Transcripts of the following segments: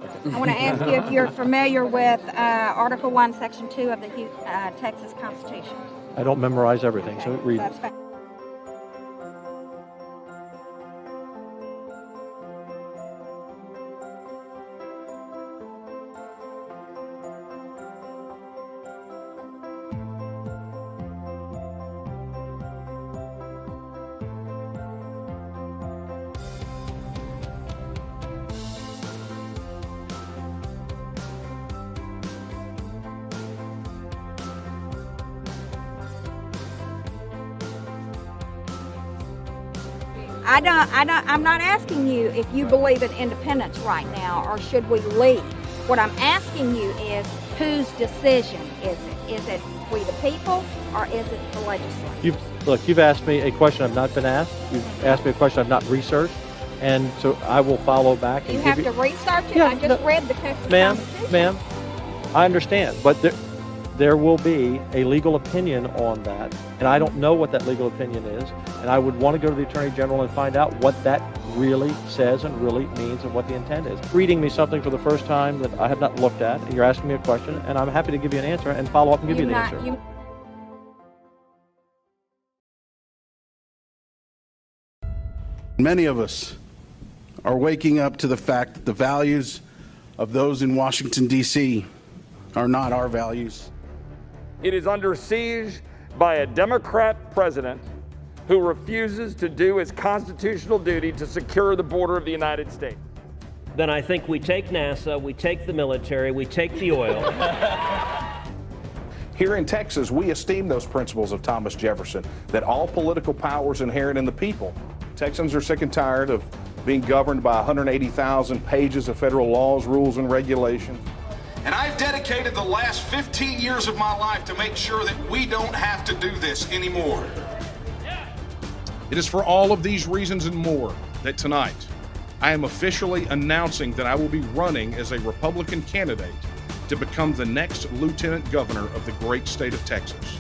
I want to ask you if you're familiar with Article 1, Section 2 of the Texas Constitution. I don't memorize everything, so read. That's fine. I'm not asking you if you believe in independence right now or should we leave. What I'm asking you is whose decision is it? Is it we the people or is it the legislature? You've asked me a question I've not been asked. You've asked me a question I've not researched, and so I will follow back. And you have to research it? Yeah, I just read the Texas Constitution. Ma'am, I understand, but there will be a legal opinion on that, and I don't know what that legal opinion is, and I would want to go to the Attorney General and find out what that really says and really means and what the intent is. Reading me something for the first time that I have not looked at, and you're asking me a question, and I'm happy to give you an answer and follow up and give you the answer. Many of us are waking up to the fact that the values of those in Washington, D.C. are not our values. It is under siege by a Democrat president who refuses to do his constitutional duty to secure the border of the United States. Then I think we take NASA, we take the military, we take the oil. Here in Texas, we esteem those principles of Thomas Jefferson, that all political power is inherent in the people. Texans are sick and tired of being governed by 180,000 pages of federal laws, rules, and regulations. And I've dedicated the last 15 years of my life to make sure that we don't have to do this anymore. It is for all of these reasons and more that tonight I am officially announcing that I will be running as a Republican candidate to become the next Lieutenant Governor of the great state of Texas.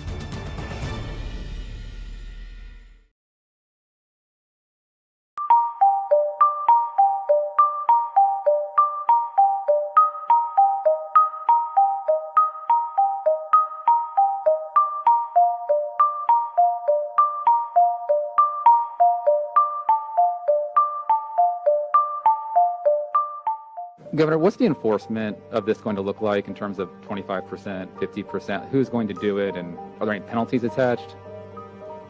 Governor, what's the enforcement of this going to look like in terms of 25%, 50%? Who's going to do it, and are there any penalties attached?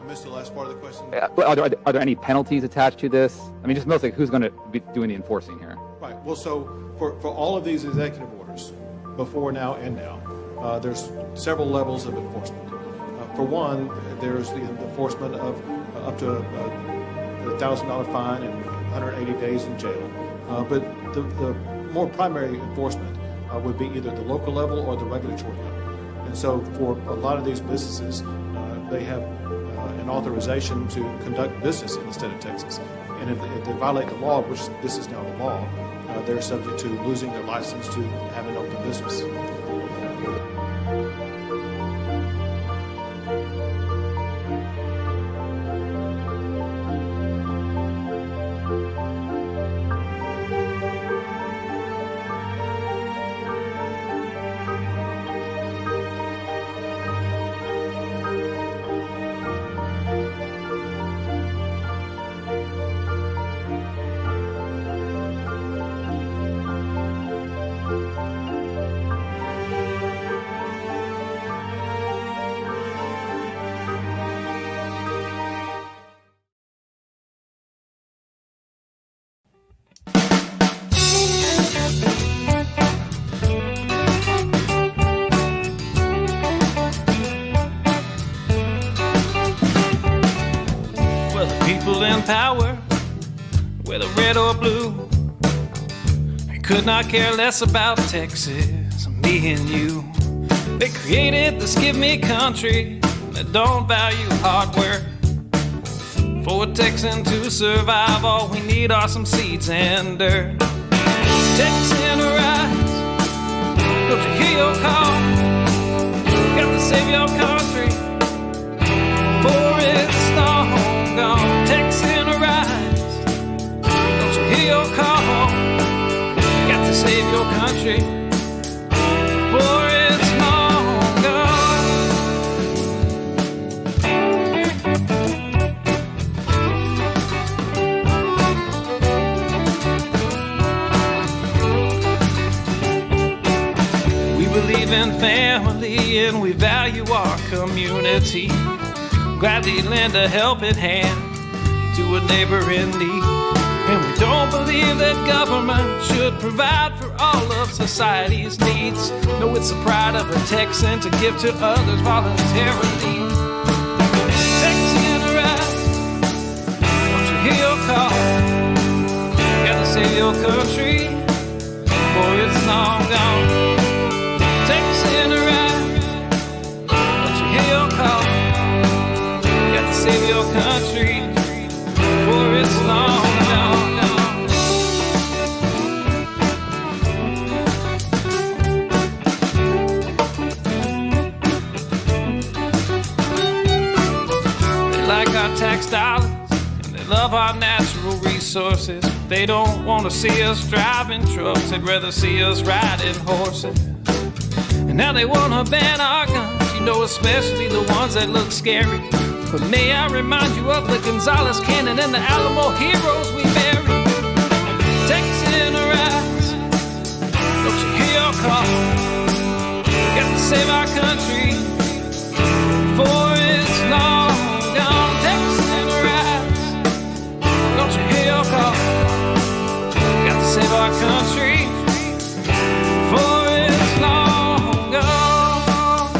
I missed the last part of the question. Are there any penalties attached to this? I mean, just mostly who's going to be doing the enforcing here? Right. Well, so for all of these executive orders, before now and now, there's several levels of enforcement. For one, there's the enforcement of up to a $1,000 fine and 180 days in jail. But the more primary enforcement would be either the local level or the regulatory level. And so for a lot of these businesses, they have an authorization to conduct business in the state of Texas. And if they violate the law, which this is now the law, they're subject to losing their license to have an open business. In power, whether red or blue, they could not care less about Texas, me and you. They created this give me country that don't value hard work. For a Texan to survive, all we need are some seeds and dirt. Texan rise, don't you hear your call? Got to save your country before it's long gone. Texan arise, don't you hear your call? Got to save your country, for it's long gone. We believe in family and we value our community. Gladly lend a helping hand to a neighbor in need. And we don't believe that government should provide for all of society's needs. No, it's the pride of a Texan to give to others voluntarily. Texan, rise, don't you hear your call? Gotta save your country, for it's long gone. Texan, rise, don't you hear your call? Gotta save your country, for it's long gone. They like our tax dollars and they love our natural resources. They don't want to see us driving trucks, they'd rather see us riding horses. And now they want to ban our guns, you know, especially the ones that look scary. But may I remind you of the Gonzales Cannon and the Alamo heroes we buried. Texan, arise, don't you hear your call? Got to save our country, for it's long gone. Texan, arise, don't you hear your call? Got to save our country, for it's long gone.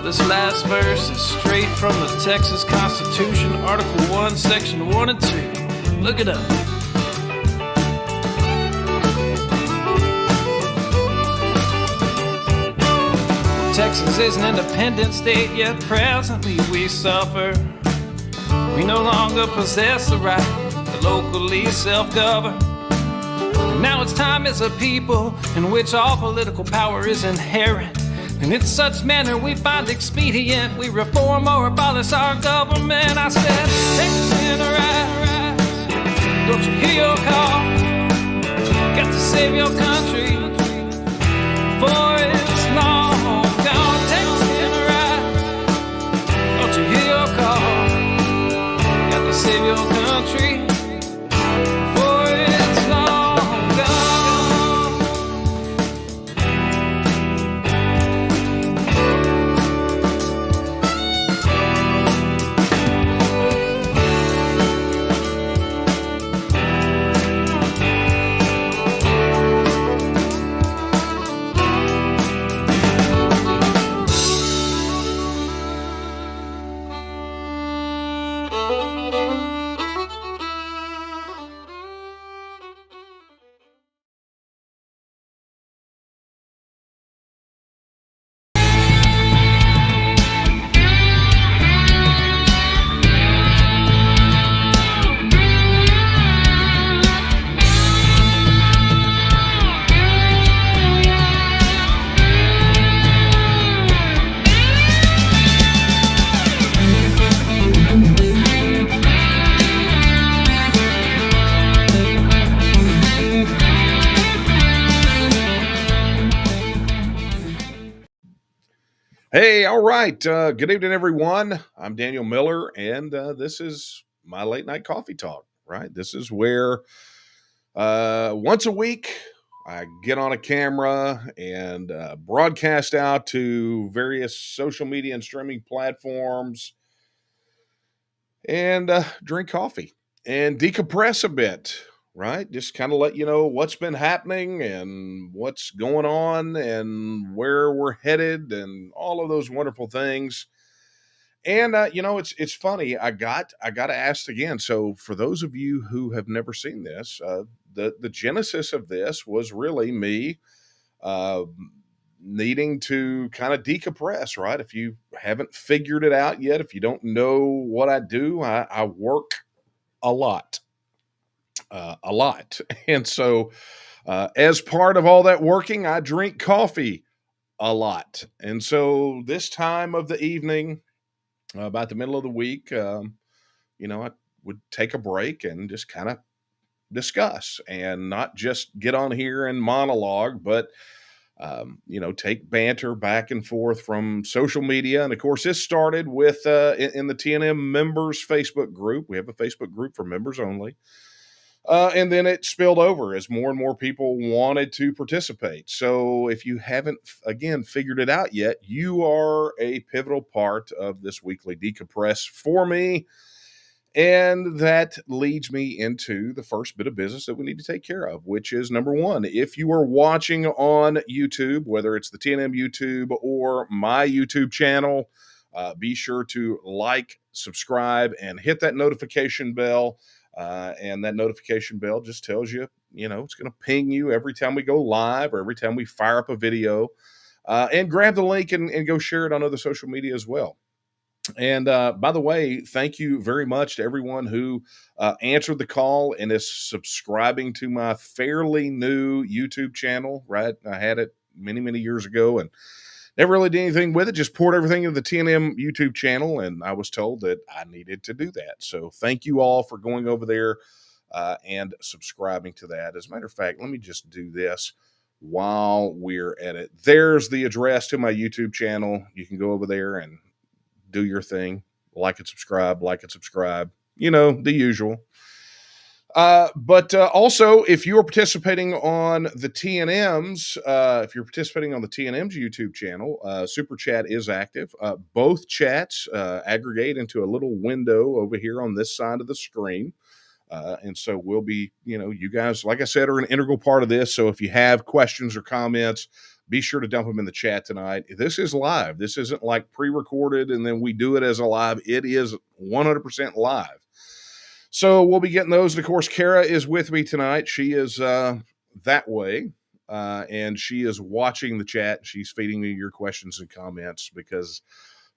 This last verse is straight from the Texas Constitution, Article 1, Section 1 and 2. Look it up. Texas is an independent state, yet presently we suffer. We no longer possess the right to locally self-govern. And now it's time as a people in which all political power is inherent. And in such manner we find expedient, we reform or abolish our government. I said, Texan, arise, don't you hear your call? Got to save your country, for it's long gone. Texan, arise, don't you hear your call? Got to save your country, for it's long gone. Hey, all right. Good evening, everyone. I'm Daniel Miller, and this is my late night coffee talk, right? This is where once a week I get on a camera and broadcast out to various social media and streaming platforms and drink coffee and decompress a bit, right? Just kind of let you know what's been happening and what's going on and where we're headed and all of those wonderful things. And it's funny. I got asked again. So for those of you who have never seen this, the genesis of this was really me uh, needing to kind of decompress. Right? If you haven't figured it out yet, if you don't know what I do, I work a lot, and so as part of all that working, I drink coffee a lot. And so this time of the evening, about the middle of the week, I would take a break and just kind of discuss and not just get on here and monologue, but take banter back and forth from social media. And of course, this started with in the TNM members Facebook group. We have a Facebook group for members only. And then it spilled over as more and more people wanted to participate. So if you haven't, again, figured it out yet, you are a pivotal part of this weekly decompress for me. And that leads me into the first bit of business that we need to take care of, which is number one. If you are watching on YouTube, whether it's the TNM YouTube or my YouTube channel, be sure to like, subscribe, and hit that notification bell. And that notification bell just tells you, it's going to ping you every time we go live or every time we fire up a video. And grab the link and go share it on other social media as well. And by the way, thank you very much to everyone who answered the call and is subscribing to my fairly new YouTube channel, right? I had it many, many years ago and never really did anything with it, just poured everything into the TNM YouTube channel. And I was told that I needed to do that. So thank you all for going over there and subscribing to that. As a matter of fact, let me just do this while we're at it. There's the address to my YouTube channel. You can go over there and do your thing, like and subscribe, the usual. But also, if you're participating on the TNM's, YouTube channel, Super Chat is active. Both chats aggregate into a little window over here on this side of the screen. And so we'll be, you guys, like I said, are an integral part of this. So if you have questions or comments, be sure to dump them in the chat tonight. This is live. This isn't like pre-recorded and then we do it as a live. It is 100% live. So we'll be getting those. And of course, Kara is with me tonight. She is that way. And she is watching the chat. She's feeding me your questions and comments because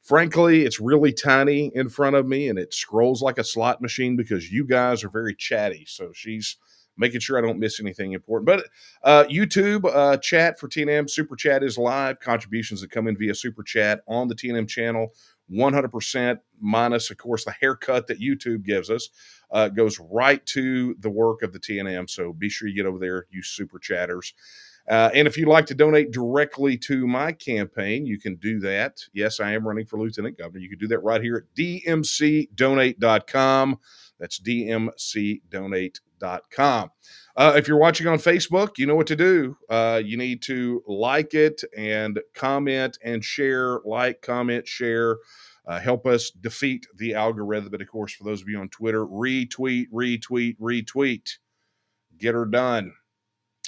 frankly, it's really tiny in front of me and it scrolls like a slot machine because you guys are very chatty. So she's making sure I don't miss anything important. But YouTube chat for TNM Super Chat is live. Contributions that come in via Super Chat on the TNM channel, 100% minus, of course, the haircut that YouTube gives us goes right to the work of the TNM. So be sure you get over there, you Super Chatters. And if you'd like to donate directly to my campaign, you can do that. Yes, I am running for lieutenant governor. You can do that right here at dmcdonate.com. That's dmcdonate.com. If you're watching on Facebook, you know what to do. You need to like it and comment and share. Like, comment, share. Help us defeat the algorithm. But of course, for those of you on Twitter, retweet, retweet, retweet. Get her done.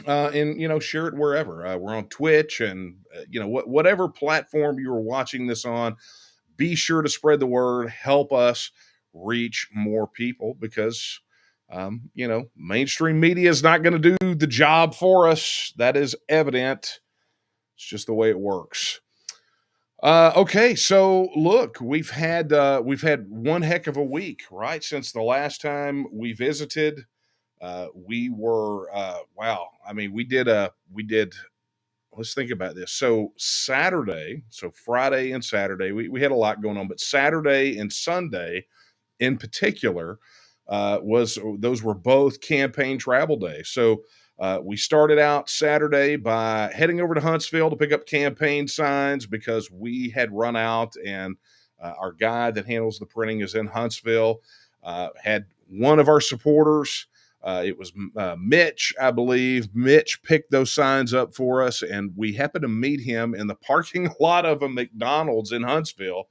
And share it wherever. We're on Twitch and whatever platform you are watching this on, be sure to spread the word. Help us reach more people because mainstream media is not going to do the job for us. That is evident. It's just the way it works. Okay, so look, we've had one heck of a week, right? Since the last time we visited. We were wow. I mean, we did let's think about this. So Friday and Saturday, we had a lot going on, but Saturday and Sunday in particular those were both campaign travel days. So we started out Saturday by heading over to Huntsville to pick up campaign signs because we had run out and our guy that handles the printing is in Huntsville, had one of our supporters. It was Mitch, I believe. Mitch picked those signs up for us, and we happened to meet him in the parking lot of a McDonald's in Huntsville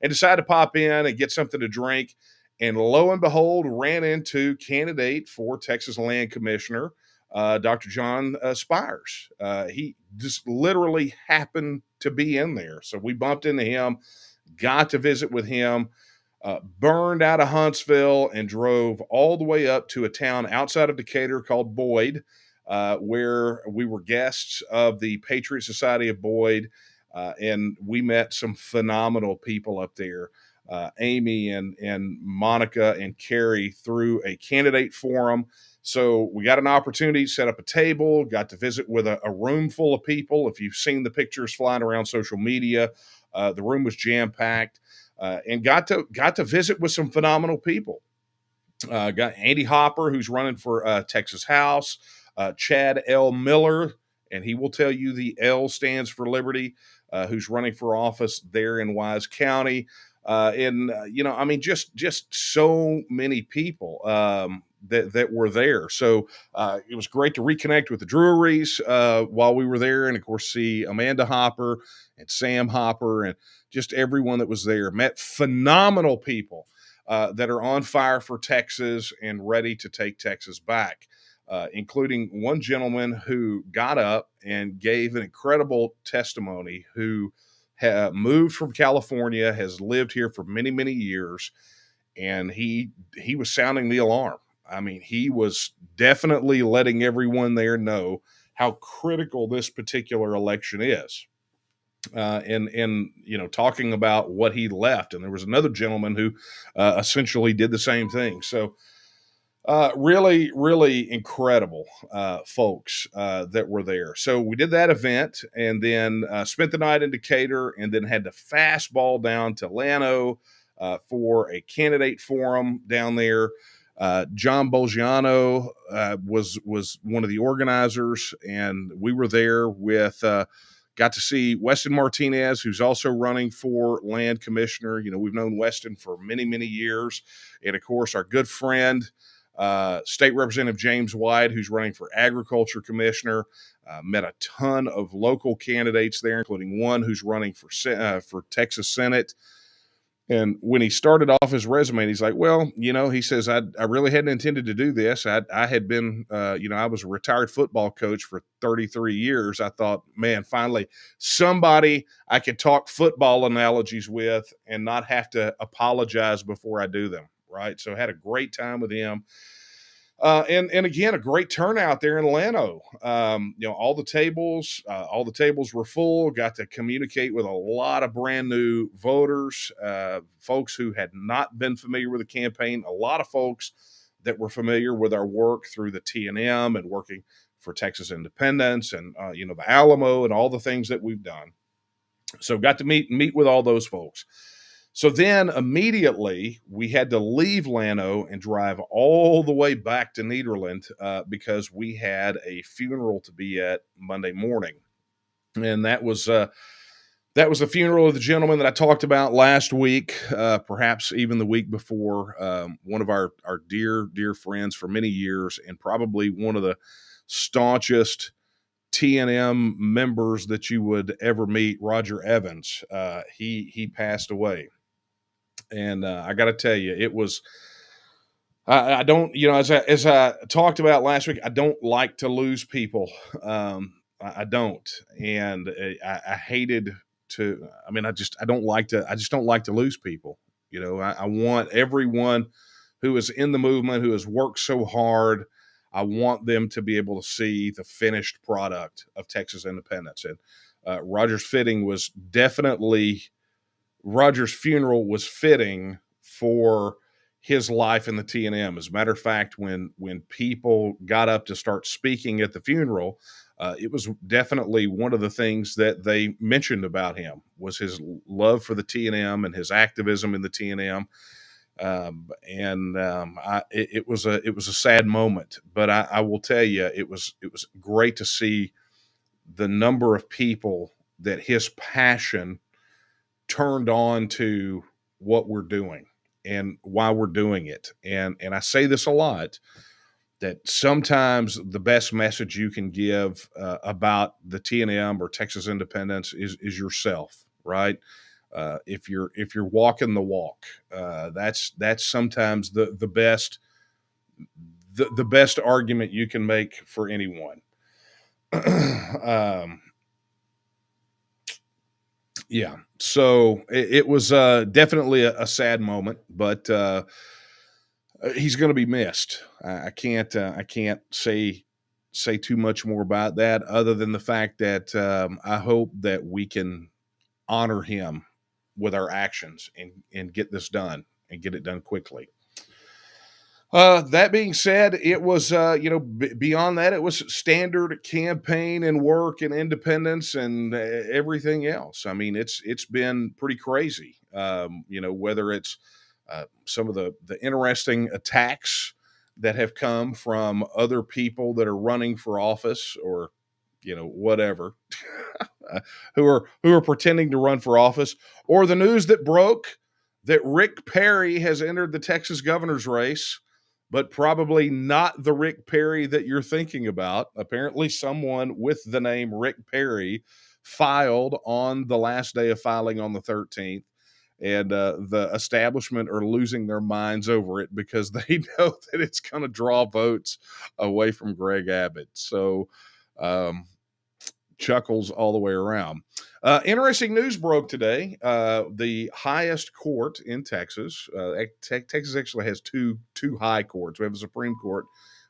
and decided to pop in and get something to drink. And lo and behold, ran into candidate for Texas Land Commissioner, Dr. John Spires. He just literally happened to be in there. So we bumped into him, got to visit with him. Burned out of Huntsville and drove all the way up to a town outside of Decatur called Boyd, where we were guests of the Patriot Society of Boyd, and we met some phenomenal people up there. Amy and Monica and Carrie through a candidate forum. So we got an opportunity to set up a table, got to visit with a room full of people. If you've seen the pictures flying around social media, the room was jam-packed. and got to visit with some phenomenal people. Got Andy Hopper, who's running for Texas House, Chad L. Miller, and he will tell you the L stands for Liberty, who's running for office there in Wise County. I mean, just so many people that were there. So it was great to reconnect with the Drurys while we were there, and of course see Amanda Hopper and Sam Hopper and just everyone that was there. Met phenomenal people that are on fire for Texas and ready to take Texas back, including one gentleman who got up and gave an incredible testimony, who moved from California, has lived here for many, many years, and he was sounding the alarm. I mean, he was definitely letting everyone there know how critical this particular election is. And talking about what he left. And there was another gentleman who essentially did the same thing. So really, really incredible folks that were there. So we did that event, and then spent the night in Decatur, and then had to fastball down to Llano for a candidate forum down there. John Bolgiano was one of the organizers, and we were there with got to see Weston Martinez, who's also running for land commissioner. We've known Weston for many, many years. And of course, our good friend, State Representative James White, who's running for agriculture commissioner. Met a ton of local candidates there, including one who's running for Texas Senate. And when he started off his resume, he's like, well, he says, I really hadn't intended to do this. I had been, I was a retired football coach for 33 years. I thought, man, finally somebody I could talk football analogies with and not have to apologize before I do them. Right. So I had a great time with him. And again, a great turnout there in Llano. All the tables were full. Got to communicate with a lot of brand new voters, folks who had not been familiar with the campaign. A lot of folks that were familiar with our work through the TNM and working for Texas independence, and the Alamo and all the things that we've done. So got to meet with all those folks. So then immediately we had to leave Llano and drive all the way back to Nederland because we had a funeral to be at Monday morning. And that was the funeral of the gentleman that I talked about last week, perhaps even the week before, one of our dear, dear friends for many years, and probably one of the staunchest TNM members that you would ever meet, Roger Evans. He passed away. And I got to tell you, it was, I don't, as I talked about last week, I don't like to lose people. I don't. And I hated to, I just don't like to lose people. I want everyone who is in the movement, who has worked so hard, I want them to be able to see the finished product of Texas independence. And Roger's funeral was fitting for his life in the TNM. As a matter of fact, when people got up to start speaking at the funeral, it was definitely one of the things that they mentioned about him was his love for the TNM and his activism in the TNM. It was a sad moment, but I will tell you, it was great to see the number of people that his passion turned on to what we're doing and why we're doing it. And I say this a lot, that sometimes the best message you can give about the TNM or Texas independence is yourself, right? If you're walking the walk, that's sometimes the best argument you can make for anyone. Yeah. So it was definitely a sad moment, but he's going to be missed. I can't say too much more about that, other than the fact that I hope that we can honor him with our actions and get this done and get it done quickly. That being said, it was, beyond that, it was standard campaign and work and independence and everything else. I mean, it's been pretty crazy. Whether it's some of the interesting attacks that have come from other people that are running for office, or whatever, who are pretending to run for office, or the news that broke that Rick Perry has entered the Texas governor's race, but probably not the Rick Perry that you're thinking about. Apparently, someone with the name Rick Perry filed on the last day of filing on the 13th, and the establishment are losing their minds over it because they know that it's going to draw votes away from Greg Abbott. So, chuckles all the way around. Interesting news broke today. The highest court in Texas, Texas actually has two high courts. We have a Supreme Court,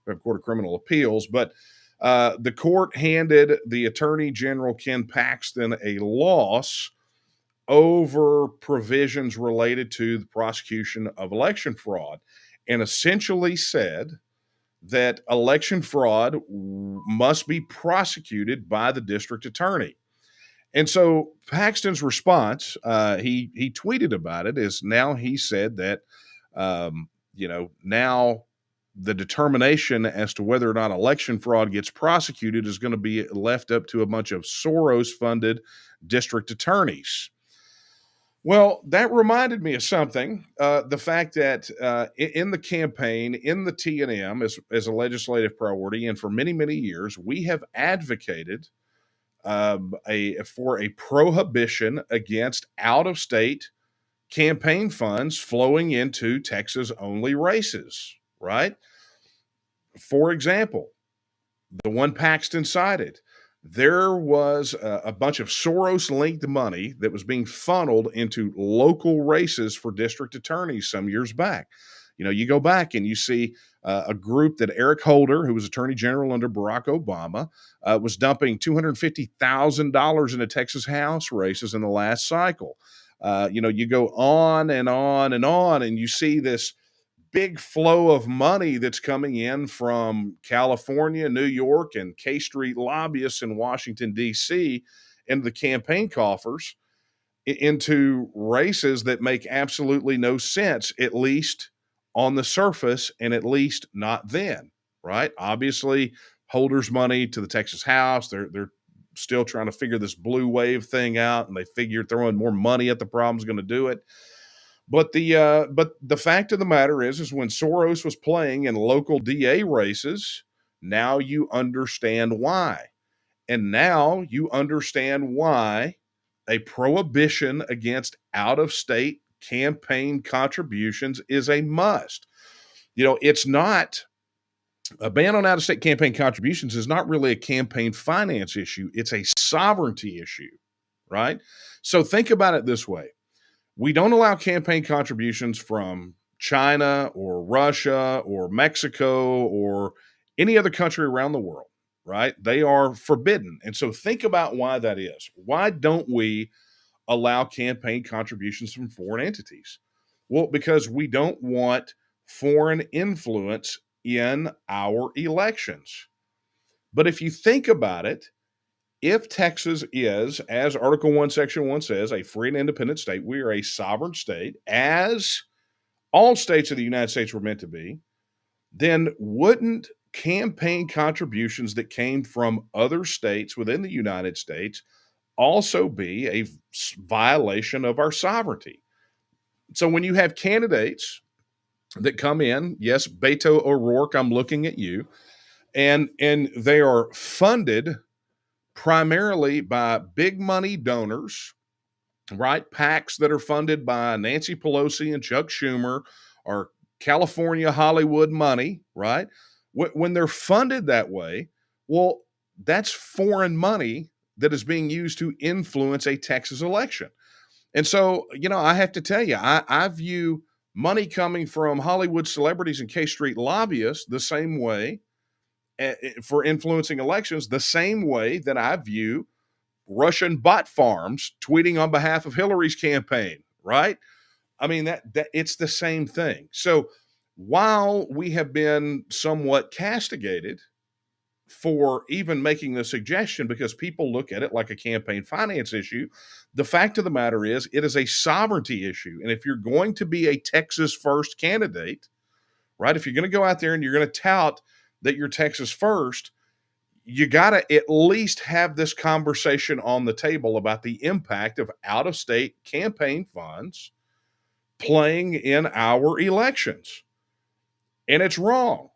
we have a Court of Criminal Appeals, but the court handed the Attorney General Ken Paxton a loss over provisions related to the prosecution of election fraud, and essentially said that election fraud must be prosecuted by the district attorney. And so Paxton's response, he tweeted about it, is now he said that, now the determination as to whether or not election fraud gets prosecuted is going to be left up to a bunch of Soros-funded district attorneys. Well, that reminded me of something. The fact that in the campaign, in the TNM, as a legislative priority, and for many, many years, we have advocated for a prohibition against out-of-state campaign funds flowing into Texas-only races, right? For example, the one Paxton cited, there was a bunch of Soros-linked money that was being funneled into local races for district attorneys some years back. You go back and you see a group that Eric Holder, who was Attorney General under Barack Obama, was dumping $250,000 into Texas House races in the last cycle. You go on and on and on, and you see this big flow of money that's coming in from California, New York, and K Street lobbyists in Washington, D.C. into the campaign coffers, into races that make absolutely no sense, at least on the surface, and at least not then, right? Obviously, Holder's money to the Texas House, they're still trying to figure this blue wave thing out, and they figure throwing more money at the problem is going to do it. But the fact of the matter is when Soros was playing in local DA races, now you understand why. And now you understand why a prohibition against out-of-state campaign contributions is a must. It's not a ban on out-of-state campaign contributions is not really a campaign finance issue. It's a sovereignty issue, right? So think about it this way. We don't allow campaign contributions from China or Russia or Mexico or any other country around the world, right? They are forbidden. And so think about why that is. Why don't we allow campaign contributions from foreign entities? Well, because we don't want foreign influence in our elections. But if you think about it, if Texas is, as Article 1, Section 1 says, a free and independent state, we are a sovereign state, as all states of the United States were meant to be, then wouldn't campaign contributions that came from other states within the United States also be a violation of our sovereignty? So when you have candidates that come in, yes, Beto O'Rourke, I'm looking at you, and they are funded primarily by big money donors, right? PACs that are funded by Nancy Pelosi and Chuck Schumer, or California Hollywood money, right? When they're funded that way, well, that's foreign money that is being used to influence a Texas election. And so, I have to tell you, I view money coming from Hollywood celebrities and K Street lobbyists the same way, for influencing elections, the same way that I view Russian bot farms tweeting on behalf of Hillary's campaign, right? I mean, that it's the same thing. So while we have been somewhat castigated for even making the suggestion because people look at it like a campaign finance issue, the fact of the matter is it is a sovereignty issue. And if you're going to be a Texas first candidate, right, if you're going to go out there and you're going to tout that you're Texas first, you got to at least have this conversation on the table about the impact of out-of-state campaign funds playing in our elections. And it's wrong.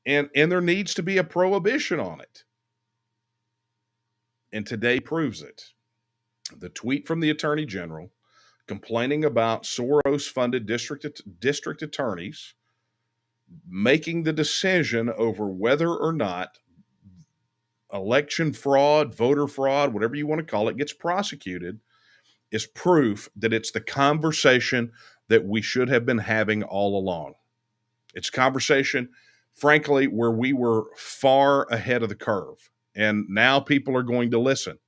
And there needs to be a prohibition on it. And today proves it. The tweet from the Attorney General complaining about Soros-funded district attorneys making the decision over whether or not election fraud, voter fraud, whatever you want to call it, gets prosecuted is proof that it's the conversation that we should have been having all along. It's a conversation, frankly, where we were far ahead of the curve. And now people are going to listen.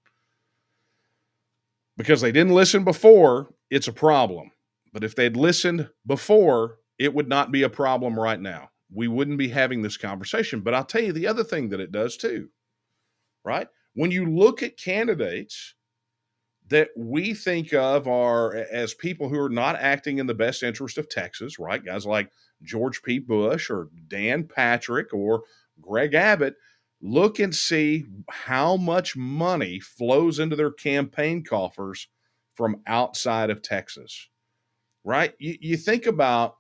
Because they didn't listen before, it's a problem. But if they'd listened before, it would not be a problem right now. We wouldn't be having this conversation. But I'll tell you the other thing that it does too, right? When you look at candidates that we think of are as people who are not acting in the best interest of Texas, right? Guys like George P. Bush or Dan Patrick or Greg Abbott, look and see how much money flows into their campaign coffers from outside of Texas, right? You think about,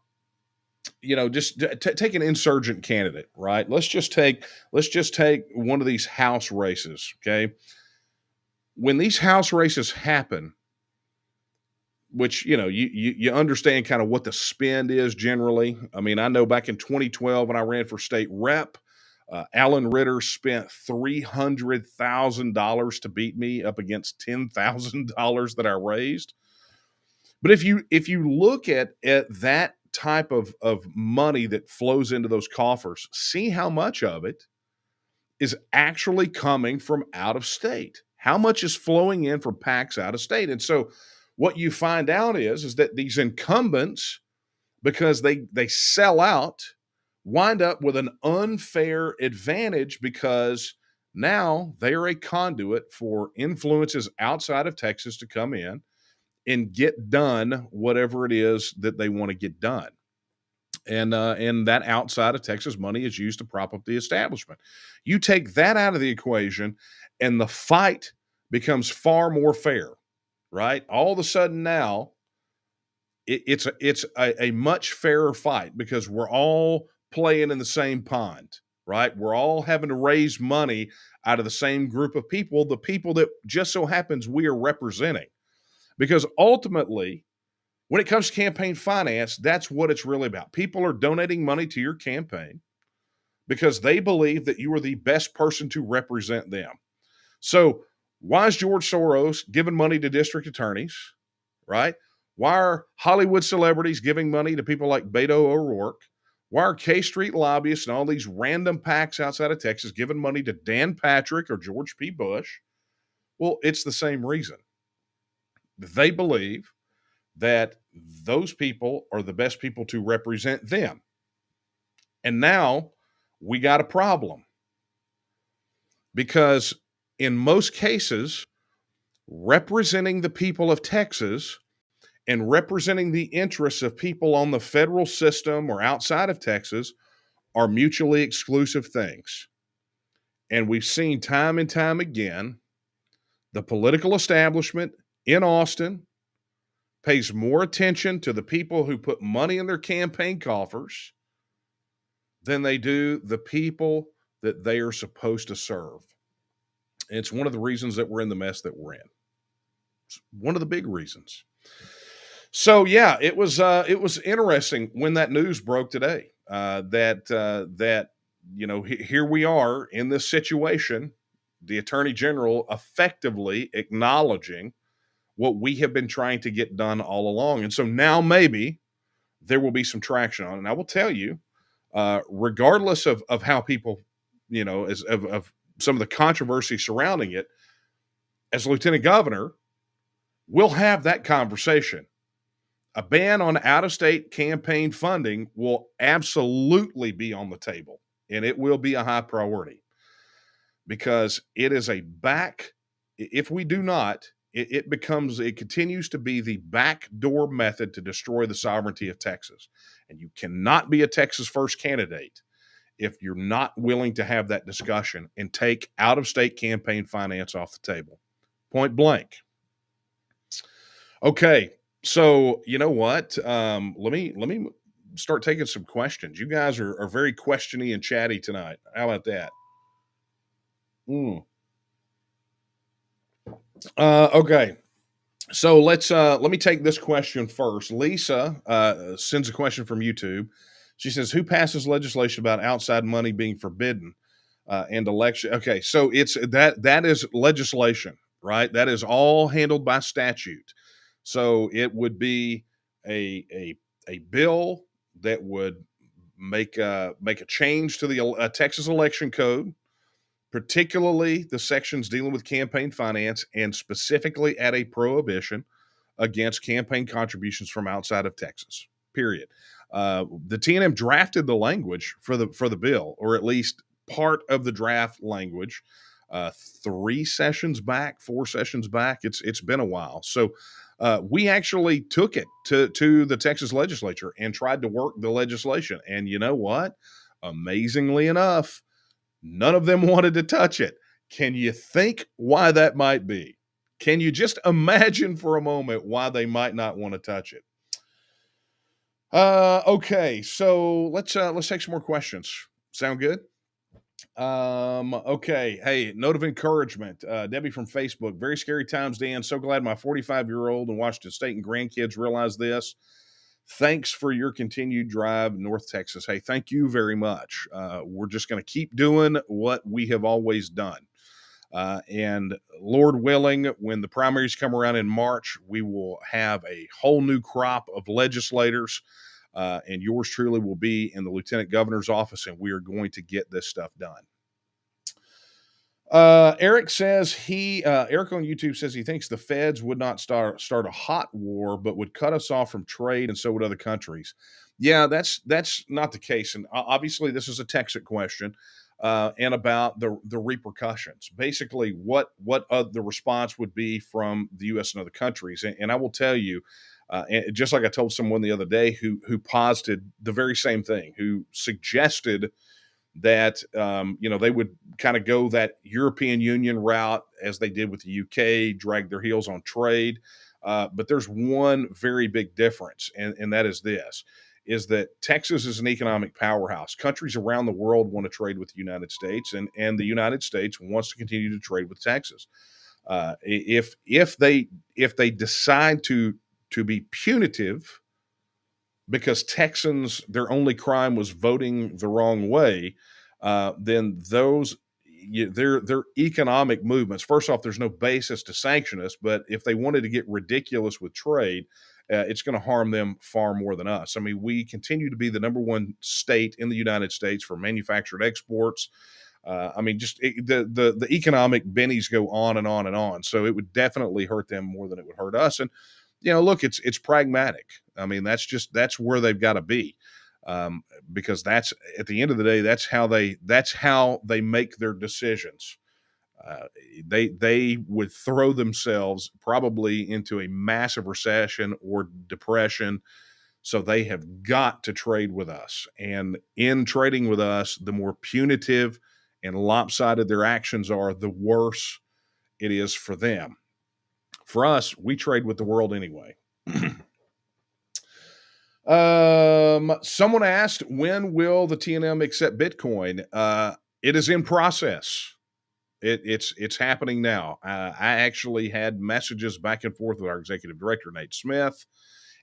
just take an insurgent candidate, right? Let's just take one of these House races, okay? When these House races happen, which, you understand kind of what the spend is generally. I mean, I know back in 2012 when I ran for state rep, Alan Ritter spent $300,000 to beat me up against $10,000 that I raised. But if you look at that type of money that flows into those coffers, see how much of it is actually coming from out of state. How much is flowing in from PACs out of state? And so what you find out is that these incumbents, because they sell out, wind up with an unfair advantage because now they are a conduit for influences outside of Texas to come in and get done whatever it is that they want to get done. And that outside of Texas money is used to prop up the establishment. You take that out of the equation and the fight becomes far more fair, right? All of a sudden now, it's a much fairer fight because we're all playing in the same pond, right? We're all having to raise money out of the same group of people, the people that just so happens we are representing. Because ultimately, when it comes to campaign finance, that's what it's really about. People are donating money to your campaign because they believe that you are the best person to represent them. So why is George Soros giving money to district attorneys, right? Why are Hollywood celebrities giving money to people like Beto O'Rourke? Why are K Street lobbyists and all these random PACs outside of Texas giving money to Dan Patrick or George P. Bush? Well, it's the same reason. They believe that those people are the best people to represent them. And now we got a problem. Because in most cases, representing the people of Texas and representing the interests of people on the federal system or outside of Texas are mutually exclusive things. And we've seen time and time again, the political establishment in Austin pays more attention to the people who put money in their campaign coffers than they do the people that they are supposed to serve. And it's one of the reasons that we're in the mess that we're in. It's one of the big reasons. So yeah, it was interesting when that news broke today, that here we are in this situation, the Attorney General effectively acknowledging what we have been trying to get done all along. And so now maybe there will be some traction on it. And I will tell you, regardless of how people, of some of the controversy surrounding it, as Lieutenant Governor, we'll have that conversation A ban on out-of-state campaign funding will absolutely be on the table, and it will be a high priority because it is if we do not, it continues to be the backdoor method to destroy the sovereignty of Texas. And you cannot be a Texas first candidate if you're not willing to have that discussion and take out-of-state campaign finance off the table. Point blank. Okay, so you know what? Let me start taking some questions. You guys are very questiony and chatty tonight. How about that? Okay. So let me take this question first. Lisa sends a question from YouTube. She says, "Who passes legislation about outside money being forbidden and election?" Okay, so it's that is legislation, right? That is all handled by statute. So it would be a bill that would make a change to the Texas election code, particularly the sections dealing with campaign finance, and specifically at a prohibition against campaign contributions from outside of Texas. Period. The TNM drafted the language for the bill, or at least part of the draft language, 4 sessions back. It's been a while. So we actually took it to the Texas legislature and tried to work the legislation. And you know what? Amazingly enough, none of them wanted to touch it. Can you think why that might be? Can you just imagine for a moment why they might not want to touch it? Okay, so let's take some more questions. Sound good? Okay. Hey, note of encouragement. Debbie from Facebook. Very scary times, Dan. So glad my 45-year-old in Washington State and grandkids realize this. Thanks for your continued drive, North Texas. Hey, thank you very much. We're just going to keep doing what we have always done. And Lord willing, when the primaries come around in March, we will have a whole new crop of legislators. And yours truly will be in the lieutenant governor's office, and we are going to get this stuff done. Eric says Eric on YouTube says he thinks the feds would not start a hot war, but would cut us off from trade, and so would other countries. Yeah, that's not the case. And obviously this is a Texas question, and about the repercussions. Basically, what the response would be from the U.S. and other countries. And I will tell you, and just like I told someone the other day who posited the very same thing, who suggested that they would kind of go that European Union route as they did with the UK, drag their heels on trade. But there's one very big difference, and that is this, is that Texas is an economic powerhouse. Countries around the world want to trade with the United States, and the United States wants to continue to trade with Texas. If they decide to be punitive because Texans, their only crime was voting the wrong way, then their economic movements, first off, there's no basis to sanction us, but if they wanted to get ridiculous with trade, it's going to harm them far more than us. I mean, we continue to be the number one state in the United States for manufactured exports. The economic bennies go on and on and on. So it would definitely hurt them more than it would hurt us. And, look, it's pragmatic. I mean, that's where they've got to be. Because that's, at the end of the day, that's how they make their decisions. They would throw themselves probably into a massive recession or depression. So they have got to trade with us. And in trading with us, the more punitive and lopsided their actions are, the worse it is for them. For us, we trade with the world anyway. Someone asked, when will the TNM accept Bitcoin? It is in process. It's happening now. I actually had messages back and forth with our executive director, Nate Smith,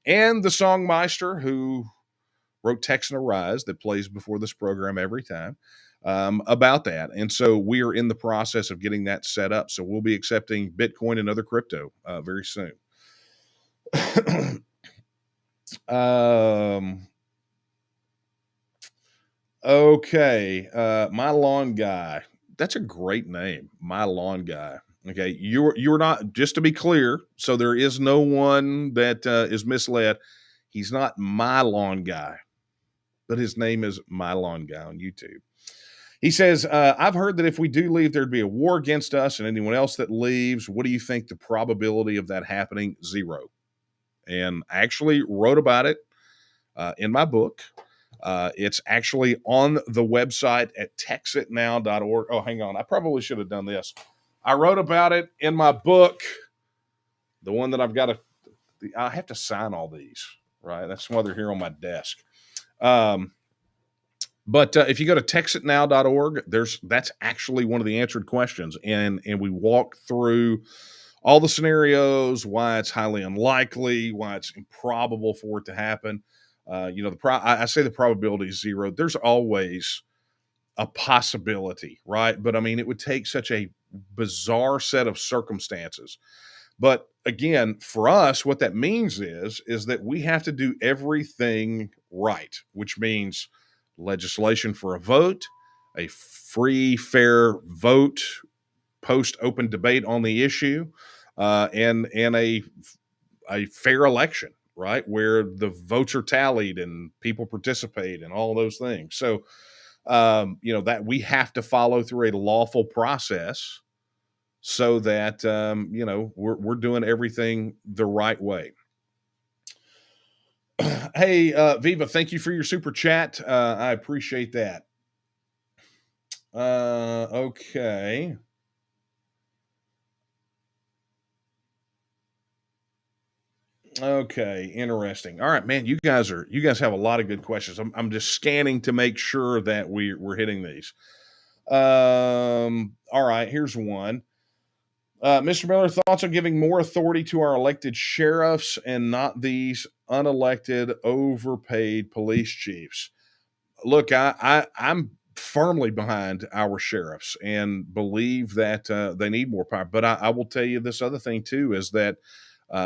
and the songmeister who wrote Texan Arise that plays before this program every time, about that. And so we are in the process of getting that set up. So we'll be accepting Bitcoin and other crypto very soon. Okay. My Lawn Guy. That's a great name. My Lawn Guy. Okay. You're not, just to be clear, so there is no one that is misled. He's not My Lawn Guy, but his name is My Lawn Guy on YouTube. He says, I've heard that if we do leave, there'd be a war against us and anyone else that leaves. What do you think the probability of that happening? 0. And I actually wrote about it in my book. It's actually on the website at texitnow.org. Oh, hang on. I probably should have done this. I wrote about it in my book, the one that I've got to, I have to sign all these, right? That's why they're here on my desk. But if you go to texitnow.org, that's actually one of the answered questions. And we walk through all the scenarios, why it's highly unlikely, why it's improbable for it to happen. I say the probability is 0. There's always a possibility, right? But I mean, it would take such a bizarre set of circumstances. But again, for us, what that means is that we have to do everything right, which means legislation for a vote, a free, fair vote, post open debate on the issue, and a fair election, right, where the votes are tallied and people participate and all those things. So, that we have to follow through a lawful process so that we're doing everything the right way. Hey, Viva, thank you for your super chat. I appreciate that. Okay. Okay, interesting. All right, man, you guys have a lot of good questions. I'm just scanning to make sure that we're hitting these. All right, here's one. Mr. Miller, thoughts on giving more authority to our elected sheriffs and not these unelected, overpaid police chiefs? Look, I'm firmly behind our sheriffs and believe that they need more power. But I will tell you this other thing too, is that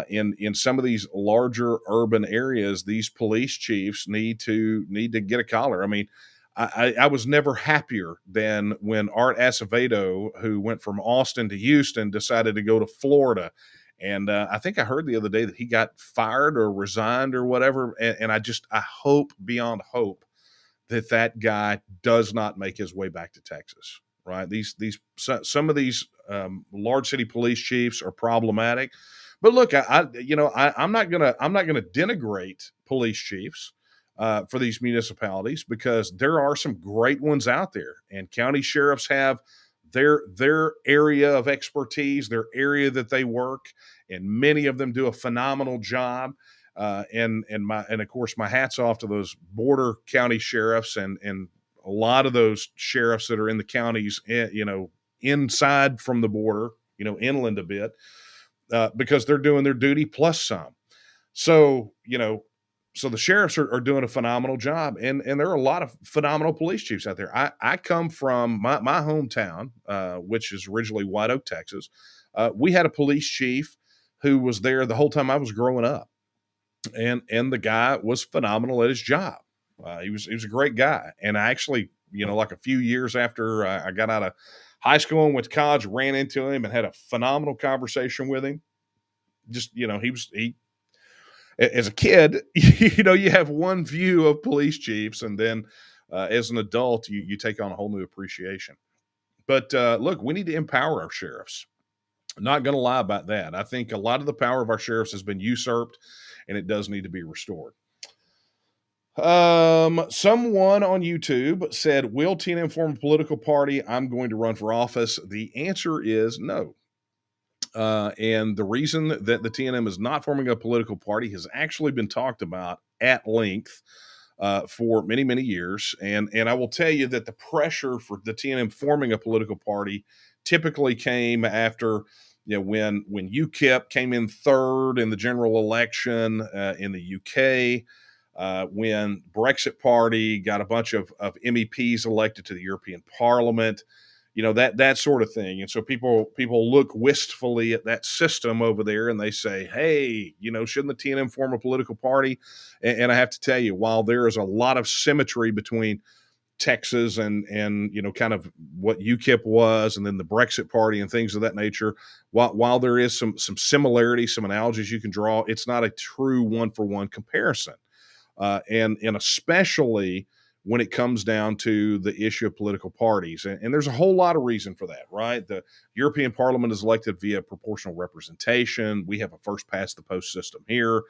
in some of these larger urban areas, these police chiefs need to get a collar. I mean, I was never happier than when Art Acevedo, who went from Austin to Houston, decided to go to Florida. And I think I heard the other day that he got fired or resigned or whatever. And I hope beyond hope that guy does not make his way back to Texas. Right? Some of these large city police chiefs are problematic. But look, I'm not gonna denigrate police chiefs for these municipalities, because there are some great ones out there, and county sheriffs have their area of expertise, their area that they work, and many of them do a phenomenal job. And of course, my hat's off to those border county sheriffs and a lot of those sheriffs that are in the counties, inside from the border, inland a bit, because they're doing their duty plus some. So, so the sheriffs are doing a phenomenal job, and there are a lot of phenomenal police chiefs out there. I come from my hometown, which is originally White Oak, Texas. We had a police chief who was there the whole time I was growing up, and the guy was phenomenal at his job. He was a great guy, and I actually, like a few years after I got out of high school and went to college, ran into him and had a phenomenal conversation with him. Just, he as a kid, you have one view of police chiefs, and then as an adult, you take on a whole new appreciation. But look, we need to empower our sheriffs. I'm not going to lie about that. I think a lot of the power of our sheriffs has been usurped, and it does need to be restored. Someone on YouTube said, will TNM form a political party? I'm going to run for office. The answer is no. And the reason that the TNM is not forming a political party has actually been talked about at length for many, many years. And I will tell you that the pressure for the TNM forming a political party typically came after, when UKIP came in third in the general election in the UK, when Brexit Party got a bunch of MEPs elected to the European Parliament. That sort of thing. And so people look wistfully at that system over there, and they say, hey, shouldn't the TNM form a political party? And I have to tell you, while there is a lot of symmetry between Texas and kind of what UKIP was, and then the Brexit Party and things of that nature. While there is some similarity, some analogies you can draw, it's not a true one for one comparison, and especially when it comes down to the issue of political parties. And there's a whole lot of reason for that, right? The European Parliament is elected via proportional representation. We have a first past the post system here,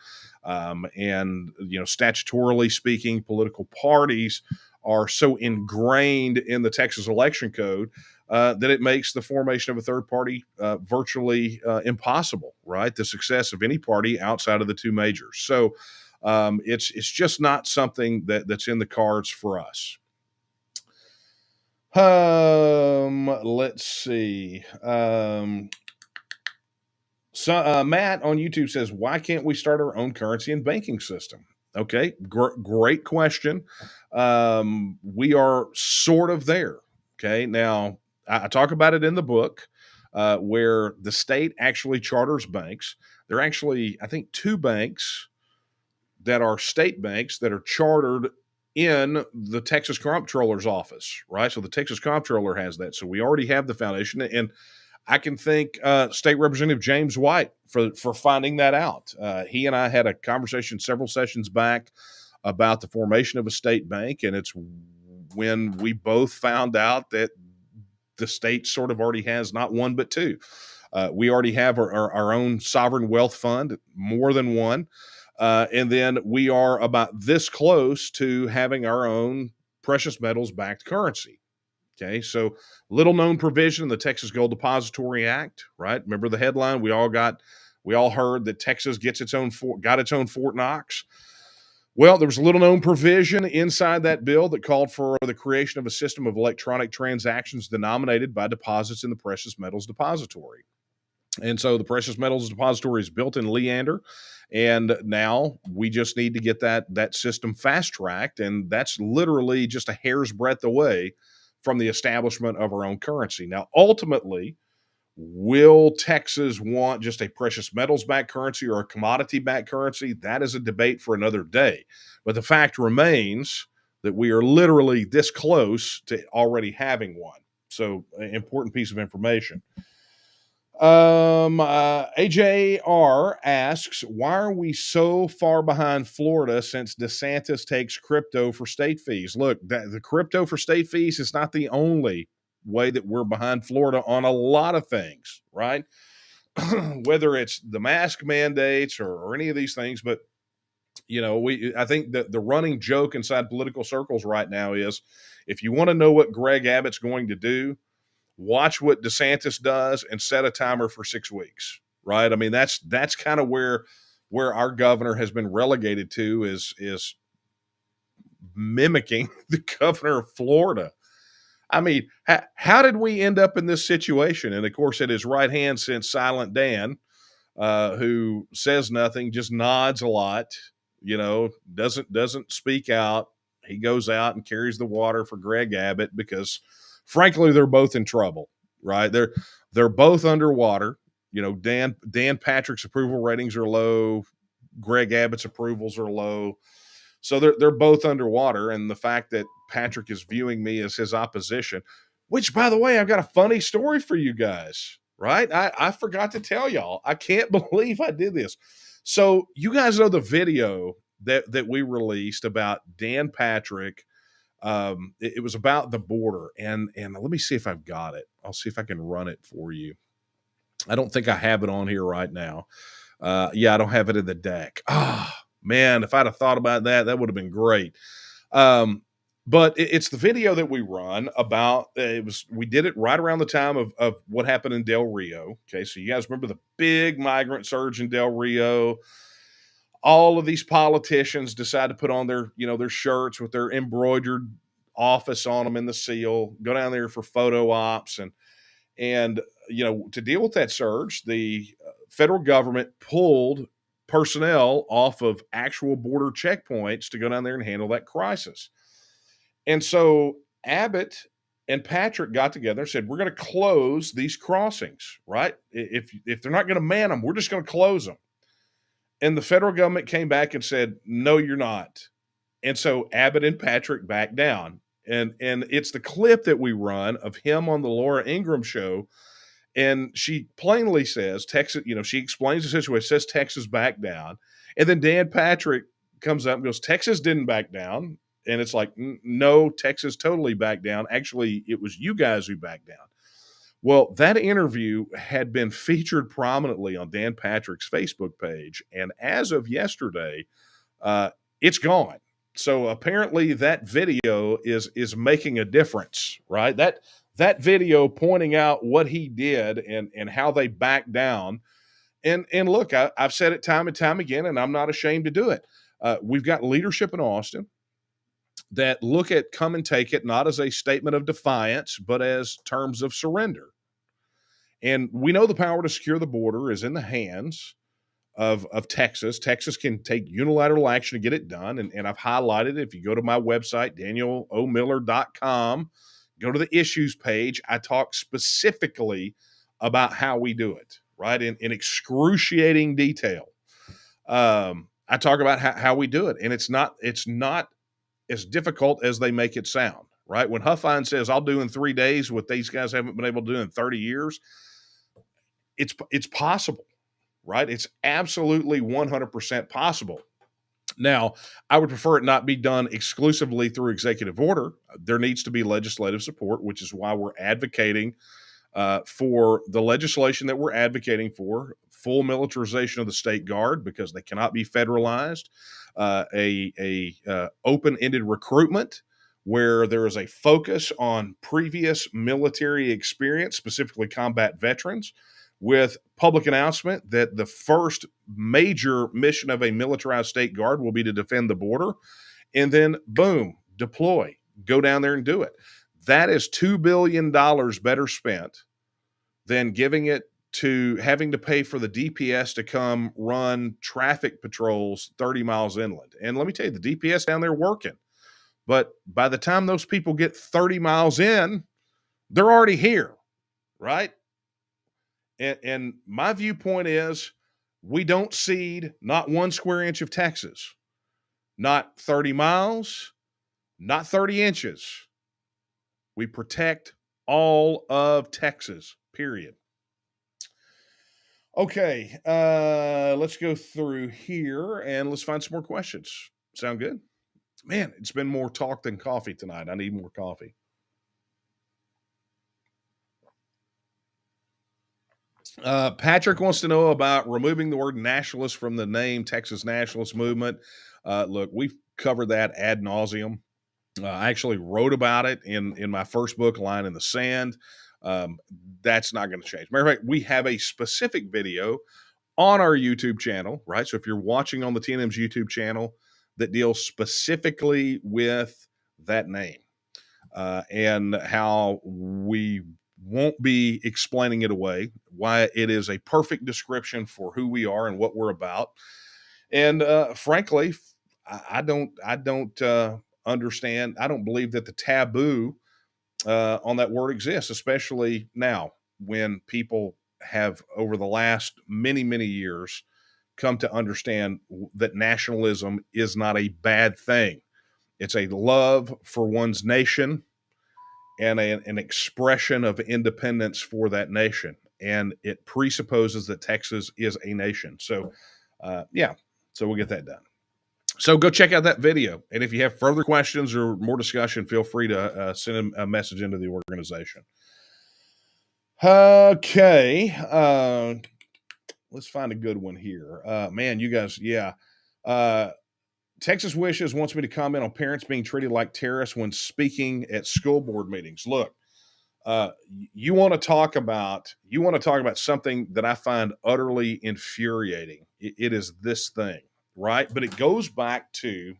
and statutorily speaking, political parties are so ingrained in the Texas election code that it makes the formation of a third party virtually impossible, right? The success of any party outside of the two majors. So it's just not something that's in the cards for us. Let's see. So Matt on YouTube says, why can't we start our own currency and banking system? Okay, great question. We are sort of there. Okay, now I talk about it in the book where the state actually charters banks. There are actually, I think, 2 banks that are state banks that are chartered in the Texas Comptroller's office, right? So the Texas Comptroller has that. So we already have the foundation, and I can thank State Representative James White for finding that out. He and I had a conversation several sessions back about the formation of a state bank, and it's when we both found out that the state sort of already has not one but 2. We already have our own sovereign wealth fund, more than one, and then we are about this close to having our own precious metals backed currency. Okay, so little known provision in the Texas Gold Depository Act, right? Remember the headline? We all heard that Texas got its own Fort Knox. Well, there was a little known provision inside that bill that called for the creation of a system of electronic transactions denominated by deposits in the Precious Metals Depository. And so the Precious Metals Depository is built in Leander, and now we just need to get that system fast-tracked, and that's literally just a hair's breadth away from the establishment of our own currency. Now, ultimately, will Texas want just a precious metals-backed currency or a commodity-backed currency? That is a debate for another day. But the fact remains that we are literally this close to already having one. So, an important piece of information. AJR asks, why are we so far behind Florida since DeSantis takes crypto for state fees? Look, the crypto for state fees is not the only way that we're behind Florida on a lot of things, right? Whether it's the mask mandates or any of these things, but I think that the running joke inside political circles right now is, if you want to know what Greg Abbott's going to do, watch what DeSantis does and set a timer for 6 weeks, right? I mean, that's kind of where our governor has been relegated to, is mimicking the governor of Florida. I mean, how did we end up in this situation? And of course, at his right hand sits Silent Dan, who says nothing, just nods a lot, doesn't speak out. He goes out and carries the water for Greg Abbott because, frankly, they're both in trouble, right? They're both underwater. Dan Patrick's approval ratings are low. Greg Abbott's approvals are low. So they're both underwater. And the fact that Patrick is viewing me as his opposition, which, by the way, I've got a funny story for you guys, right? I forgot to tell y'all. I can't believe I did this. So you guys know the video that we released about Dan Patrick. It was about the border, and let me see if I've got it. I'll see if I can run it for you. I don't think I have it on here right now. Yeah, I don't have it in the deck. Man, if I'd have thought about that would have been great. But it's the video that we run about. We did it right around the time of what happened in Del Rio. Okay, so you guys remember the big migrant surge in Del Rio. All of these politicians decide to put on their shirts with their embroidered office on them in the seal, go down there for photo ops, and to deal with that surge, the federal government pulled personnel off of actual border checkpoints to go down there and handle that crisis. And so Abbott and Patrick got together and said, we're going to close these crossings, right? If they're not going to man them, we're just going to close them. And the federal government came back and said, no, you're not. And so Abbott and Patrick backed down. And it's the clip that we run of him on the Laura Ingraham show. And she plainly says, Texas, she explains the situation, says Texas backed down. And then Dan Patrick comes up and goes, Texas didn't back down. And it's like, no, Texas totally backed down. Actually, it was you guys who backed down. Well, that interview had been featured prominently on Dan Patrick's Facebook page. And as of yesterday, it's gone. So apparently that video is making a difference, right? That video pointing out what he did and how they backed down. And look, I've said it time and time again, and I'm not ashamed to do it. We've got leadership in Austin that look at come and take it not as a statement of defiance, but as terms of surrender. And we know the power to secure the border is in the hands of Texas. Texas can take unilateral action to get it done. And I've highlighted it. If you go to my website, danielomiller.com, go to the issues page, I talk specifically about how we do it, right? In excruciating detail. I talk about how we do it. And it's not as difficult as they make it sound, right? When Huffine says, I'll do in 3 days what these guys haven't been able to do in 30 years, it's possible. Right? It's absolutely 100% possible. Now, I would prefer it not be done exclusively through executive order. There needs to be legislative support, which is why we're advocating for the legislation that we're advocating for, full militarization of the state guard because they cannot be federalized, open-ended recruitment where there is a focus on previous military experience, specifically combat veterans, with public announcement that the first major mission of a militarized state guard will be to defend the border, and then boom, deploy, go down there and do it. That is $2 billion better spent than giving it to having to pay for the DPS to come run traffic patrols 30 miles inland. And let me tell you, the DPS down there working, but by the time those people get 30 miles in, they're already here, right? And my viewpoint is we don't cede not 1 square inch of Texas, not 30 miles, not 30 inches. We protect all of Texas, period. Okay, let's go through here and let's find some more questions. Sound good? Man, it's been more talk than coffee tonight. I need more coffee. Patrick wants to know about removing the word nationalist from the name Texas Nationalist Movement. Look, we've covered that ad nauseum. I actually wrote about it in my first book, Line in the Sand. That's not going to change. Matter of fact, we have a specific video on our YouTube channel, right? So if you're watching on the TNM's YouTube channel that deals specifically with that name and how we won't be explaining it away, why it is a perfect description for who we are and what we're about. And frankly, I don't understand. I don't believe that the taboo on that word exists, especially now when people have over the last many, many years come to understand that nationalism is not a bad thing. It's a love for one's nation and an expression of independence for that nation. And it presupposes that Texas is a nation. So, so we'll get that done. So go check out that video. And if you have further questions or more discussion, feel free to send a message into the organization. Okay. Let's find a good one here. Man, you guys, yeah. Texas Wishes wants me to comment on parents being treated like terrorists when speaking at school board meetings. Look, you want to talk about something that I find utterly infuriating. It is this thing, right? But it goes back to,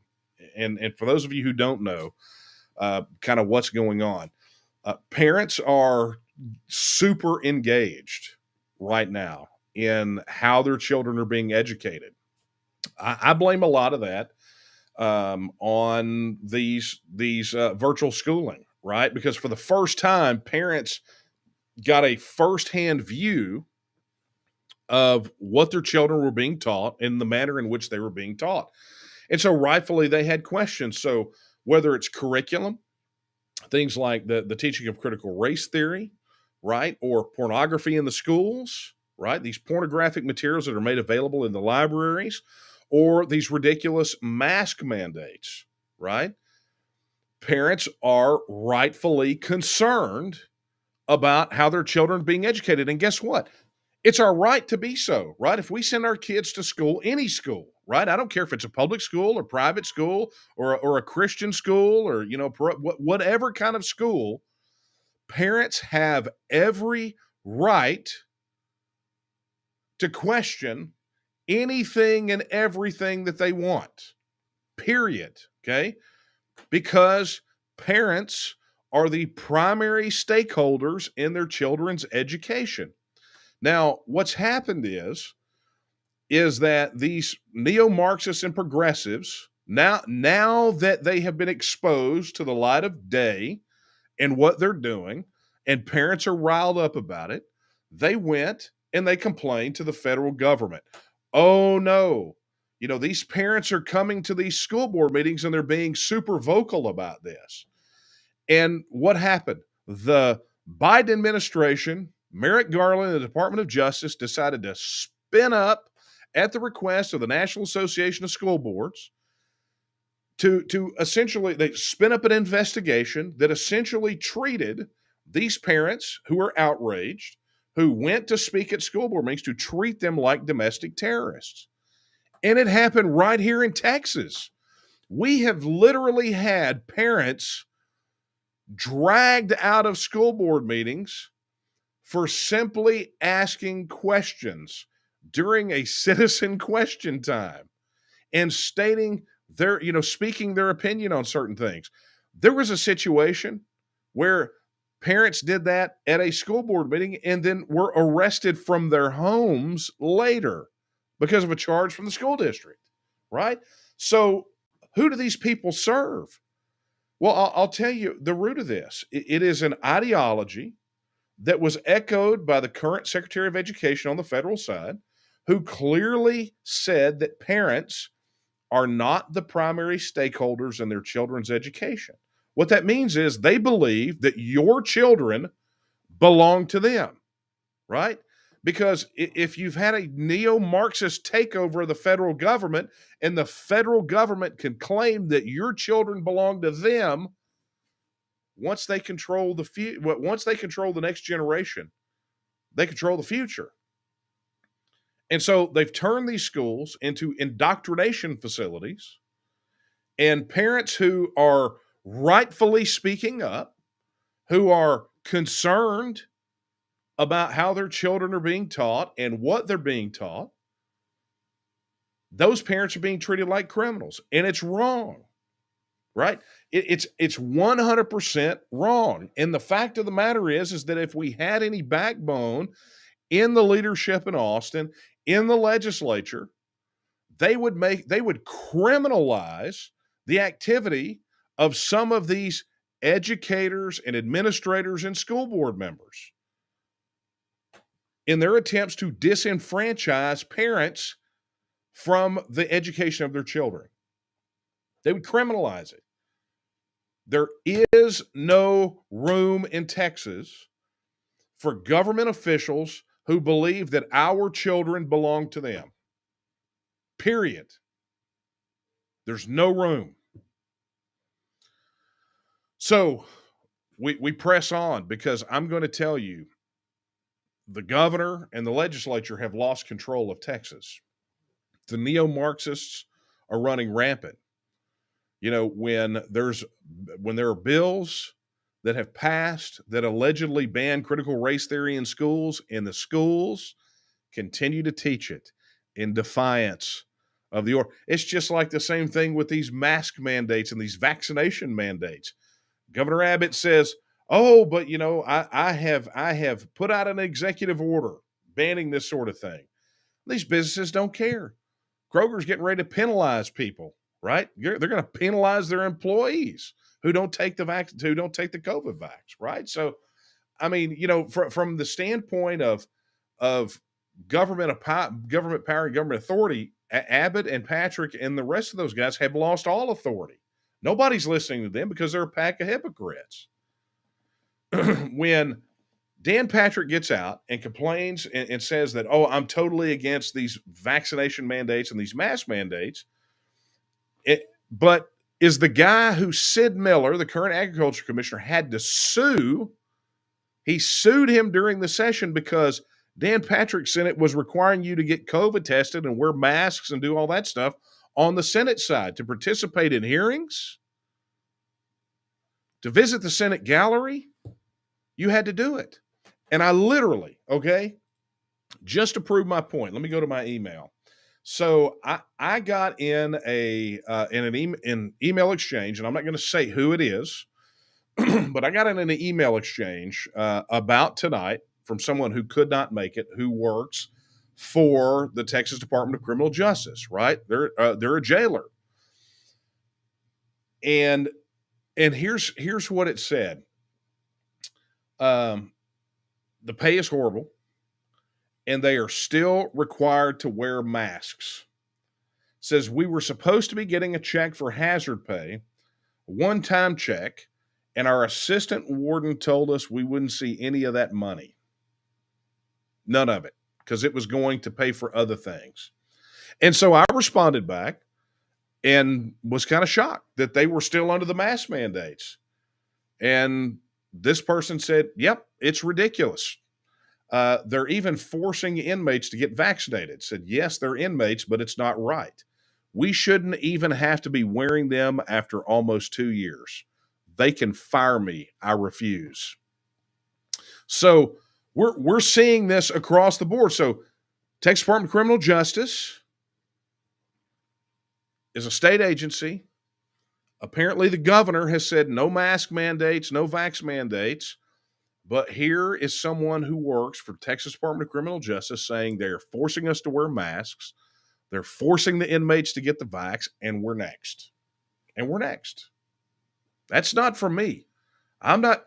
and for those of you who don't know, kind of what's going on. Parents are super engaged right now in how their children are being educated. I blame a lot of that on these virtual schooling, right? Because for the first time, parents got a firsthand view of what their children were being taught and the manner in which they were being taught. And so rightfully, they had questions. So whether it's curriculum, things like the teaching of critical race theory, right? Or pornography in the schools, right? These pornographic materials that are made available in the libraries, or these ridiculous mask mandates, right? Parents are rightfully concerned about how their children are being educated. And guess what? It's our right to be so, right? If we send our kids to school, any school, right? I don't care if it's a public school or private school or a Christian school or, whatever kind of school, parents have every right to question anything and everything that they want, period. Okay? Because parents are the primary stakeholders in their children's education. Now, what's happened is that these neo-Marxists and progressives, now that they have been exposed to the light of day and what they're doing, and parents are riled up about it, they went and they complained to the federal government. Oh no, these parents are coming to these school board meetings and they're being super vocal about this. And what happened? The Biden administration, Merrick Garland, and the Department of Justice decided to spin up, at the request of the National Association of School Boards, to essentially, they spin up an investigation that essentially treated these parents who were outraged, who went to speak at school board meetings, to treat them like domestic terrorists. And it happened right here in Texas. We have literally had parents dragged out of school board meetings for simply asking questions during a citizen question time and stating speaking their opinion on certain things. There was a situation where parents did that at a school board meeting and then were arrested from their homes later because of a charge from the school district, right? So who do these people serve? Well, I'll tell you the root of this. It is an ideology that was echoed by the current Secretary of Education on the federal side, who clearly said that parents are not the primary stakeholders in their children's education. What that means is they believe that your children belong to them, right? Because if you've had a neo-Marxist takeover of the federal government and the federal government can claim that your children belong to them, once they control the next generation, they control the future. And so they've turned these schools into indoctrination facilities, and parents who are rightfully speaking up, who are concerned about how their children are being taught and what they're being taught, those parents are being treated like criminals. And it's wrong, right? It's 100% wrong. And the fact of the matter is that if we had any backbone in the leadership in Austin, in the legislature, they would criminalize the activity of some of these educators and administrators and school board members in their attempts to disenfranchise parents from the education of their children. They would criminalize it. There is no room in Texas for government officials who believe that our children belong to them. Period. There's no room. So we press on, because I'm going to tell you, the governor and the legislature have lost control of Texas. The neo-Marxists are running rampant. When there are bills that have passed that allegedly ban critical race theory in schools, and the schools continue to teach it in defiance of the order. It's just like the same thing with these mask mandates and these vaccination mandates. Governor Abbott says, "Oh, but I have put out an executive order banning this sort of thing." These businesses don't care. Kroger's getting ready to penalize people, right? They're going to penalize their employees who don't take the COVID vax, right? So, I mean, from the standpoint of government power and government authority, Abbott and Patrick and the rest of those guys have lost all authority. Nobody's listening to them because they're a pack of hypocrites. When Dan Patrick gets out and complains and says that, oh, I'm totally against these vaccination mandates and these mask mandates, but is the guy who Sid Miller, the current agriculture commissioner, had to sue. He sued him during the session because Dan Patrick Senate was requiring you to get COVID tested and wear masks and do all that stuff on the Senate side to participate in hearings, to visit the Senate gallery. You had to do it. And I literally, okay, just to prove my point, let me go to my email. So I got in an email exchange, and I'm not going to say who it is, but I got in an email exchange about tonight from someone who could not make it, who works for the Texas Department of Criminal Justice. Right? They're a jailer, and here's what it said. The pay is horrible, and they are still required to wear masks. Says we were supposed to be getting a check for hazard pay, a one-time check, and our assistant warden told us we wouldn't see any of that money. None of it, because it was going to pay for other things. And so I responded back and was kind of shocked that they were still under the mask mandates. And this person said, yep, it's ridiculous. They're even forcing inmates to get vaccinated. Said, yes, they're inmates, but it's not right. We shouldn't even have to be wearing them after almost 2 years. They can fire me. I refuse. So we're seeing this across the board. So Texas Department of Criminal Justice is a state agency. Apparently the governor has said no mask mandates, no vax mandates. But here is someone who works for Texas Department of Criminal Justice saying they're forcing us to wear masks. They're forcing the inmates to get the vax, and we're next. And we're next. That's not from me. I'm not.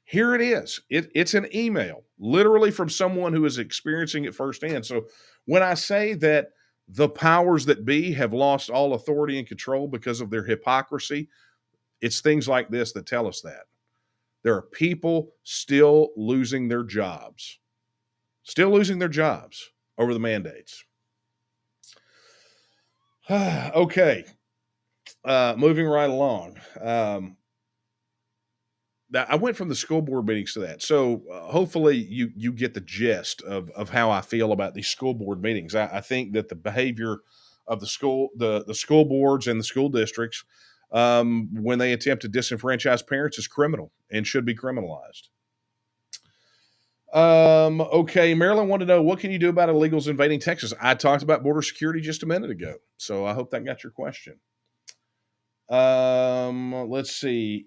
Here it is. It's an email, literally from someone who is experiencing it firsthand. So when I say that the powers that be have lost all authority and control because of their hypocrisy, it's things like this that tell us that. There are people still losing their jobs. Over the mandates. Okay. Moving right along. Now I went from the school board meetings to that. So hopefully you get the gist of how I feel about these school board meetings. I think that the behavior of the school boards and the school districts when they attempt to disenfranchise parents is criminal and should be criminalized. Okay, Maryland wanted to know, what can you do about illegals invading Texas? I talked about border security just a minute ago, so I hope that got your question. Let's see.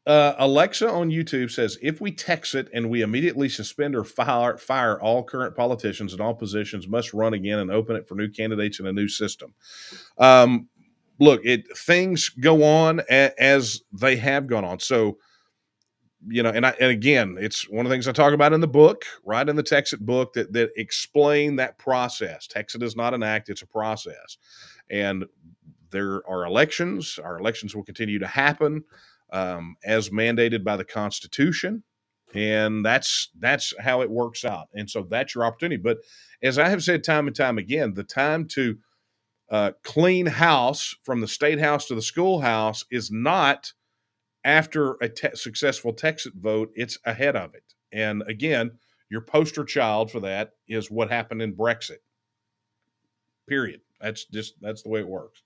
Alexa on YouTube says, if we text it and we immediately suspend or fire all current politicians in all positions, must run again and open it for new candidates in a new system. Look, things go on as they have gone on. So, and again, it's one of the things I talk about in the book, right, in the Texit book, that explain that process. Texit is not an act, it's a process. And there are elections. Our elections will continue to happen as mandated by the Constitution. And that's how it works out. And so that's your opportunity. But as I have said time and time again, the time to clean house from the state house to the schoolhouse is not after a successful Texit vote, it's ahead of it. And again, your poster child for that is what happened in Brexit. Period. That's the way it works.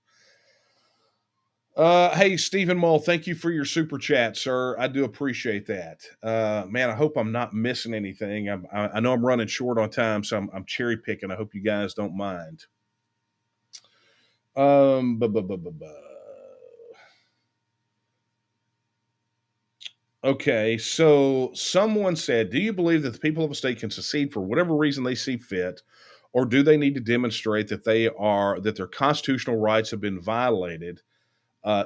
Hey, Stephen Mull, thank you for your super chat, sir. I do appreciate that. Man, I hope I'm not missing anything. I know I'm running short on time, so I'm cherry picking. I hope you guys don't mind. Okay, so someone said, do you believe that the people of a state can secede for whatever reason they see fit, or do they need to demonstrate that their constitutional rights have been violated?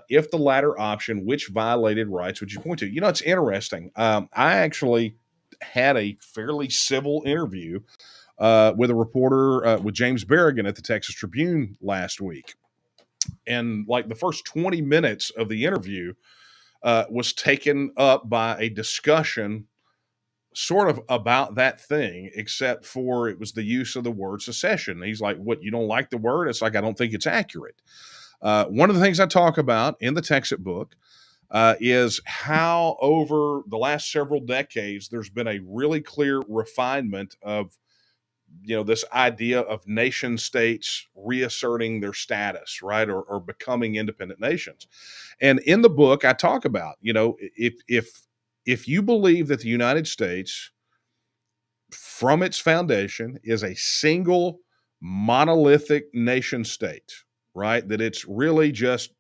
If the latter option, which violated rights would you point to? It's interesting. I actually had a fairly civil interview with a reporter, with James Berrigan at the Texas Tribune last week. And like the first 20 minutes of the interview was taken up by a discussion sort of about that thing, except for it was the use of the word secession. He's like, what, you don't like the word? It's like, I don't think it's accurate. One of the things I talk about in the Texit book is how over the last several decades, there's been a really clear refinement of, this idea of nation states reasserting their status, right, or becoming independent nations. And in the book, I talk about, if you believe that the United States, from its foundation, is a single monolithic nation state, right, that it's really just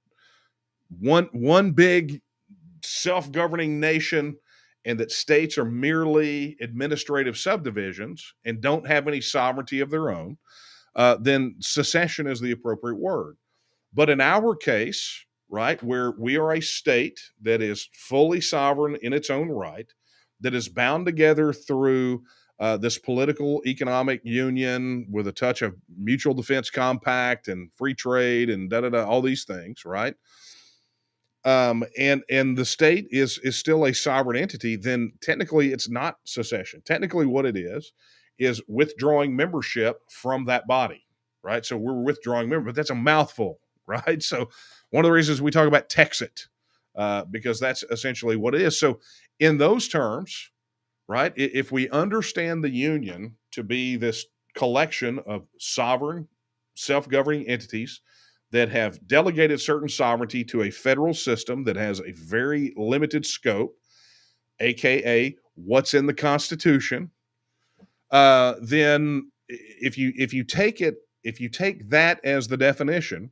one big self-governing nation, and that states are merely administrative subdivisions and don't have any sovereignty of their own, then secession is the appropriate word. But in our case, right, where we are a state that is fully sovereign in its own right, that is bound together through this political economic union with a touch of mutual defense compact and free trade and all these things, right? And the state is still a sovereign entity, then technically it's not secession. Technically, what it is withdrawing membership from that body, right? So we're withdrawing membership, but that's a mouthful, right? So one of the reasons we talk about Texit, because that's essentially what it is. So in those terms, right, if we understand the union to be this collection of sovereign, self-governing entities that have delegated certain sovereignty to a federal system that has a very limited scope, aka what's in the Constitution, then if you take that as the definition,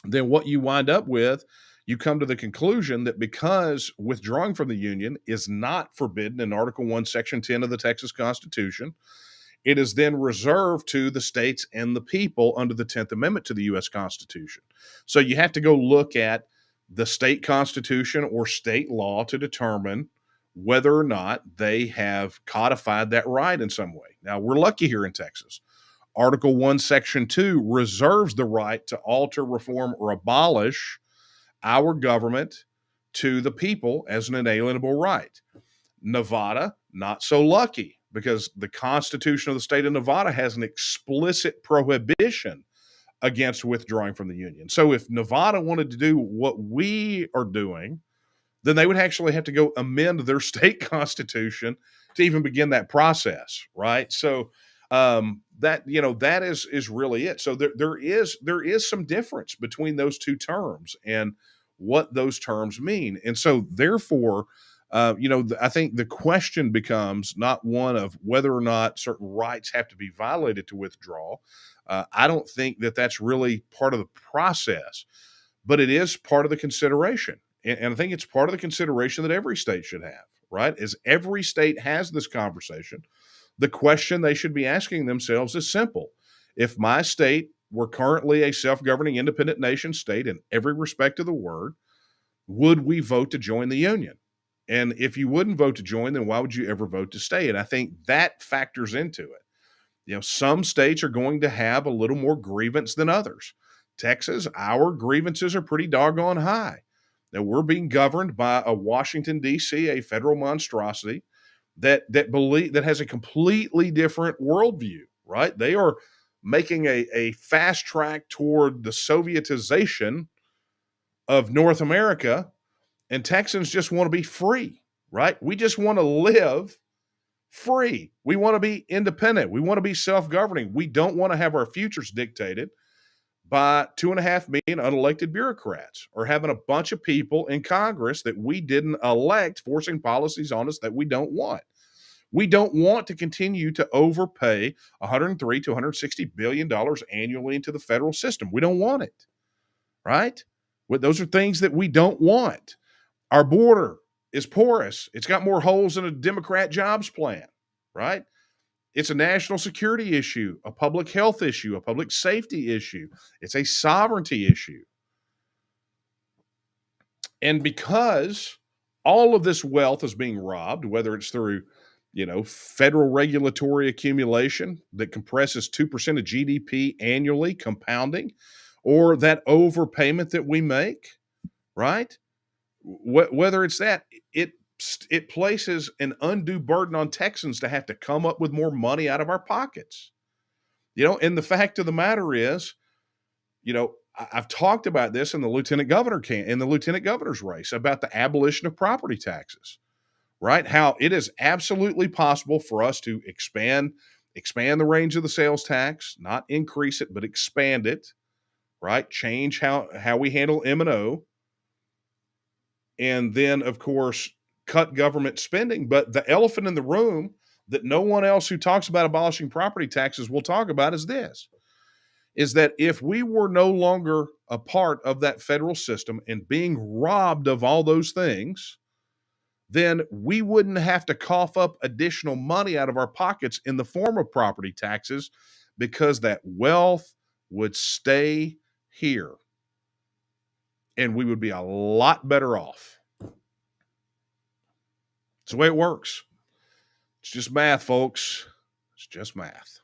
then what you wind up with, you come to the conclusion that because withdrawing from the Union is not forbidden in Article 1, Section 10 of the Texas Constitution, it is then reserved to the states and the people under the 10th Amendment to the U.S. Constitution. So you have to go look at the state constitution or state law to determine whether or not they have codified that right in some way. Now, we're lucky here in Texas. Article 1, Section 2 reserves the right to alter, reform, or abolish our government to the people as an inalienable right. Nevada, not so lucky, because the Constitution of the state of Nevada has an explicit prohibition against withdrawing from the Union. So if Nevada wanted to do what we are doing, then they would actually have to go amend their state constitution to even begin that process, right? So that is really it. So there is some difference between those two terms and what those terms mean, and so therefore, I think the question becomes not one of whether or not certain rights have to be violated to withdraw. I don't think that that's really part of the process, but it is part of the consideration. And I think it's part of the consideration that every state should have, right? As every state has this conversation, the question they should be asking themselves is simple. If my state were currently a self-governing independent nation state in every respect of the word, would we vote to join the Union? And if you wouldn't vote to join, then why would you ever vote to stay? And I think that factors into it. Some states are going to have a little more grievance than others. Texas, our grievances are pretty doggone high. Now, we're being governed by a Washington, D.C., a federal monstrosity that has a completely different worldview, right? They are making a fast track toward the Sovietization of North America, and Texans just want to be free, right? We just want to live free. We want to be independent. We want to be self-governing. We don't want to have our futures dictated by 2.5 million unelected bureaucrats or having a bunch of people in Congress that we didn't elect forcing policies on us that we don't want. We don't want to continue to overpay $103 to $160 billion annually into the federal system. We don't want it, right? Those are things that we don't want. Our border is porous. It's got more holes than a Democrat jobs plan, right? It's a national security issue, a public health issue, a public safety issue. It's a sovereignty issue. And because all of this wealth is being robbed, whether it's through, federal regulatory accumulation that compresses 2% of GDP annually, compounding, or that overpayment that we make, right? Whether it's that, it places an undue burden on Texans to have to come up with more money out of our pockets. And the fact of the matter is, I've talked about this in the lieutenant governor's race about the abolition of property taxes, right? How it is absolutely possible for us to expand the range of the sales tax, not increase it, but expand it, right? Change how we handle M&O. And then, of course, cut government spending. But the elephant in the room that no one else who talks about abolishing property taxes will talk about is this, is that if we were no longer a part of that federal system and being robbed of all those things, then we wouldn't have to cough up additional money out of our pockets in the form of property taxes, because that wealth would stay here and we would be a lot better off. It's the way it works. It's just math, folks. It's just math.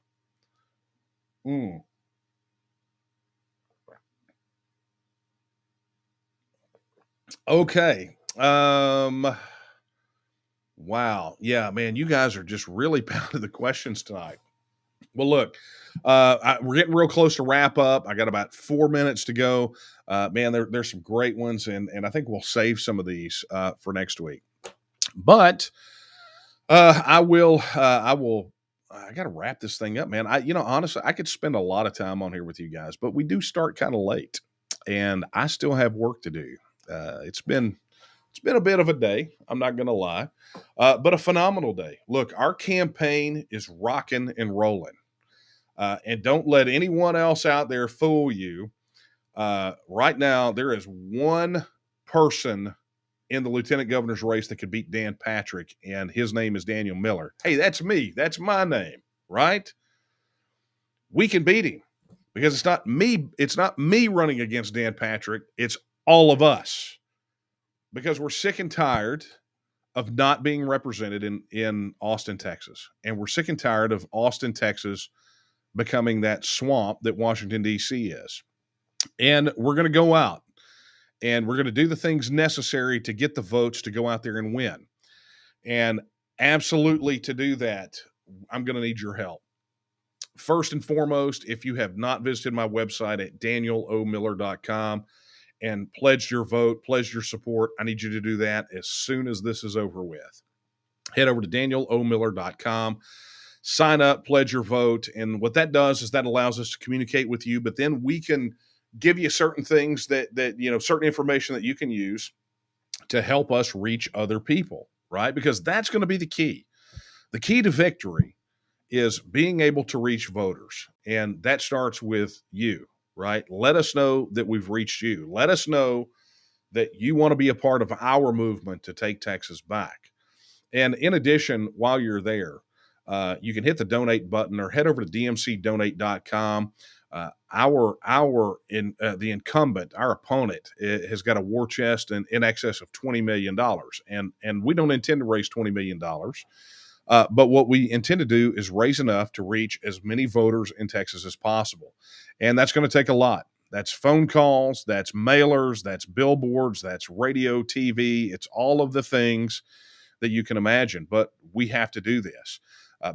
Okay. Wow. Yeah, man, you guys are just really pounding the questions tonight. Well, look, we're getting real close to wrap up. I got about 4 minutes to go. Man, there's some great ones, and I think we'll save some of these for next week. But I got to wrap this thing up, man. Honestly, I could spend a lot of time on here with you guys, but we do start kind of late, and I still have work to do. It's been a bit of a day. I'm not going to lie, but a phenomenal day. Look, our campaign is rocking and rolling, and don't let anyone else out there fool you. Right now, there is one person in the lieutenant governor's race that could beat Dan Patrick, and his name is Daniel Miller. Hey, that's me. That's my name, right? We can beat him because it's not me. It's not me running against Dan Patrick. It's all of us, because we're sick and tired of not being represented in Austin, Texas. And we're sick and tired of Austin, Texas becoming that swamp that Washington, D.C. is. And we're going to go out and we're going to do the things necessary to get the votes to go out there and win. And absolutely, to do that, I'm going to need your help. First and foremost, if you have not visited my website at danielomiller.com and pledged your vote, pledged your support, I need you to do that as soon as this is over with. Head over to danielomiller.com, sign up, pledge your vote. And what that does is that allows us to communicate with you, but then we can give you certain things that certain information that you can use to help us reach other people, right? Because that's going to be the key. The key to victory is being able to reach voters. And that starts with you, right? Let us know that we've reached you. Let us know that you want to be a part of our movement to take Texas back. And in addition, while you're there, you can hit the donate button or head over to dmcdonate.com. The incumbent, our opponent, has got a war chest in excess of $20 million. And we don't intend to raise $20 million. But what we intend to do is raise enough to reach as many voters in Texas as possible. And that's going to take a lot. That's phone calls, that's mailers, that's billboards, that's radio, TV. It's all of the things that you can imagine. But we have to do this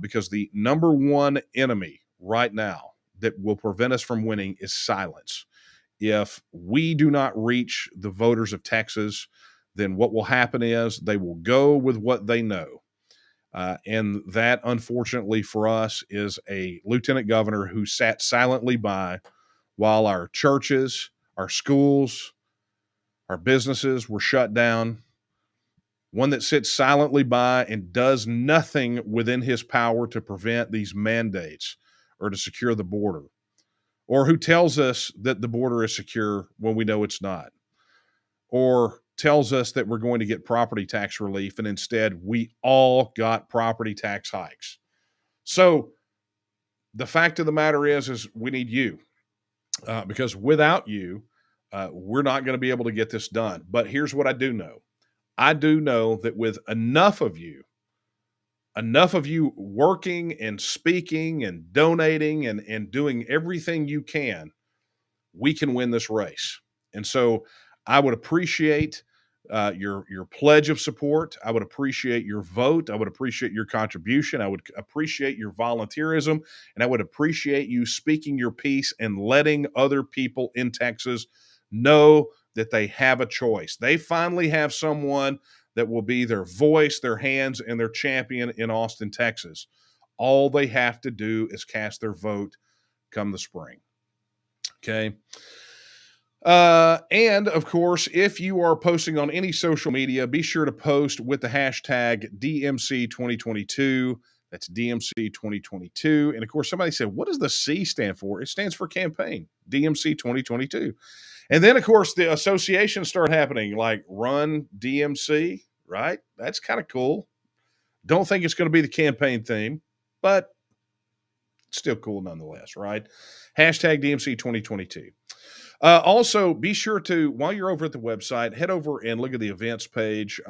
because the number one enemy right now that will prevent us from winning is silence. If we do not reach the voters of Texas, then what will happen is they will go with what they know. And that, unfortunately for us, is a lieutenant governor who sat silently by while our churches, our schools, our businesses were shut down. One that sits silently by and does nothing within his power to prevent these mandates or to secure the border, or who tells us that the border is secure when we know it's not, or tells us that we're going to get property tax relief, and instead we all got property tax hikes. So the fact of the matter is we need you, because without you, we're not going to be able to get this done. But here's what I do know. I do know that with enough of you working and speaking and donating and doing everything you can, we can win this race. And so I would appreciate your pledge of support. I would appreciate your vote. I would appreciate your contribution. I would appreciate your volunteerism, and I would appreciate you speaking your piece and letting other people in Texas know that they have a choice. They finally have someone that will be their voice, their hands, and their champion in Austin, Texas. All they have to do is cast their vote come the spring. Okay. And of course, if you are posting on any social media, be sure to post with the hashtag DMC2022. That's DMC2022. And of course, somebody said, what does the C stand for? It stands for campaign, DMC2022. And then, of course, the associations start happening, like Run DMC, right? That's kind of cool. Don't think it's going to be the campaign theme, but it's still cool nonetheless, right? Hashtag DMC2022. Also, be sure to, while you're over at the website, head over and look at the events page.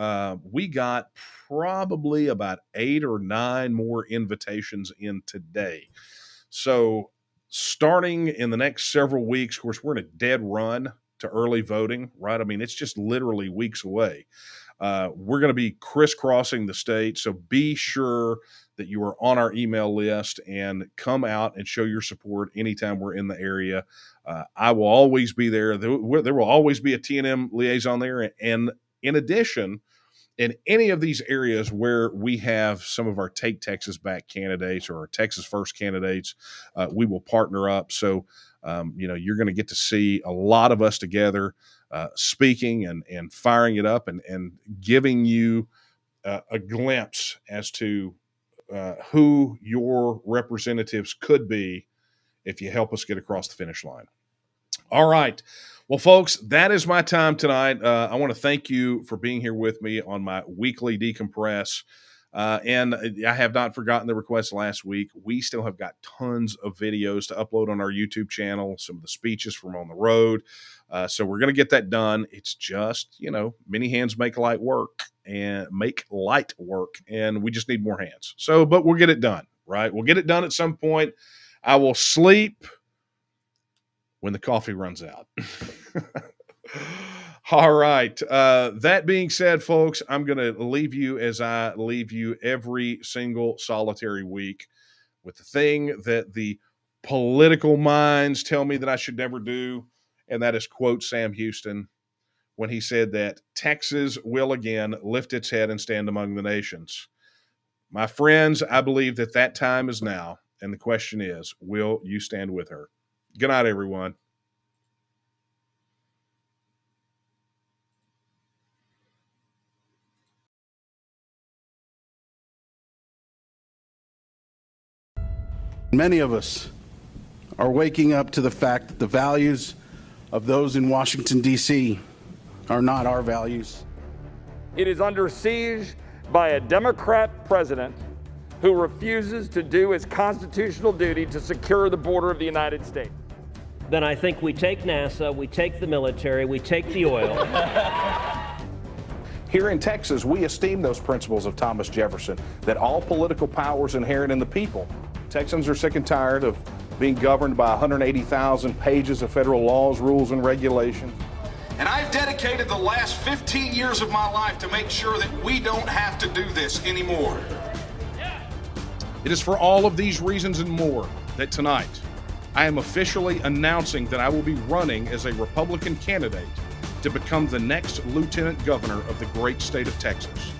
We got probably about 8 or 9 more invitations in today. So starting in the next several weeks, of course, we're in a dead run to early voting, right? I mean, it's just literally weeks away. We're going to be crisscrossing the state, so be sure that you are on our email list and come out and show your support anytime we're in the area. I will always be there. There will always be a TNM liaison there. And in addition, in any of these areas where we have some of our Take Texas Back candidates or our Texas First candidates, we will partner up. So, you're going to get to see a lot of us together speaking and firing it up and giving you a glimpse as to who your representatives could be if you help us get across the finish line. All right. Well, folks, that is my time tonight. I want to thank you for being here with me on my weekly decompress. And I have not forgotten the request last week. We still have got tons of videos to upload on our YouTube channel, some of the speeches from on the road. So we're going to get that done. It's just, many hands make light work, and we just need more hands. So, but we'll get it done, right? We'll get it done at some point. I will sleep when the coffee runs out. All right. That being said, folks, I'm going to leave you as I leave you every single solitary week with the thing that the political minds tell me that I should never do, and that is quote Sam Houston when he said that Texas will again lift its head and stand among the nations. My friends, I believe that time is now, and the question is, will you stand with her? Good night, everyone. Many of us are waking up to the fact that the values of those in Washington, D.C. are not our values. It is under siege by a Democrat president who refuses to do his constitutional duty to secure the border of the United States. Then I think we take NASA, we take the military, we take the oil. Here in Texas, we esteem those principles of Thomas Jefferson, that all political power is inherent in the people. Texans are sick and tired of being governed by 180,000 pages of federal laws, rules, and regulations. And I've dedicated the last 15 years of my life to make sure that we don't have to do this anymore. It is for all of these reasons and more that tonight I am officially announcing that I will be running as a Republican candidate to become the next lieutenant governor of the great state of Texas.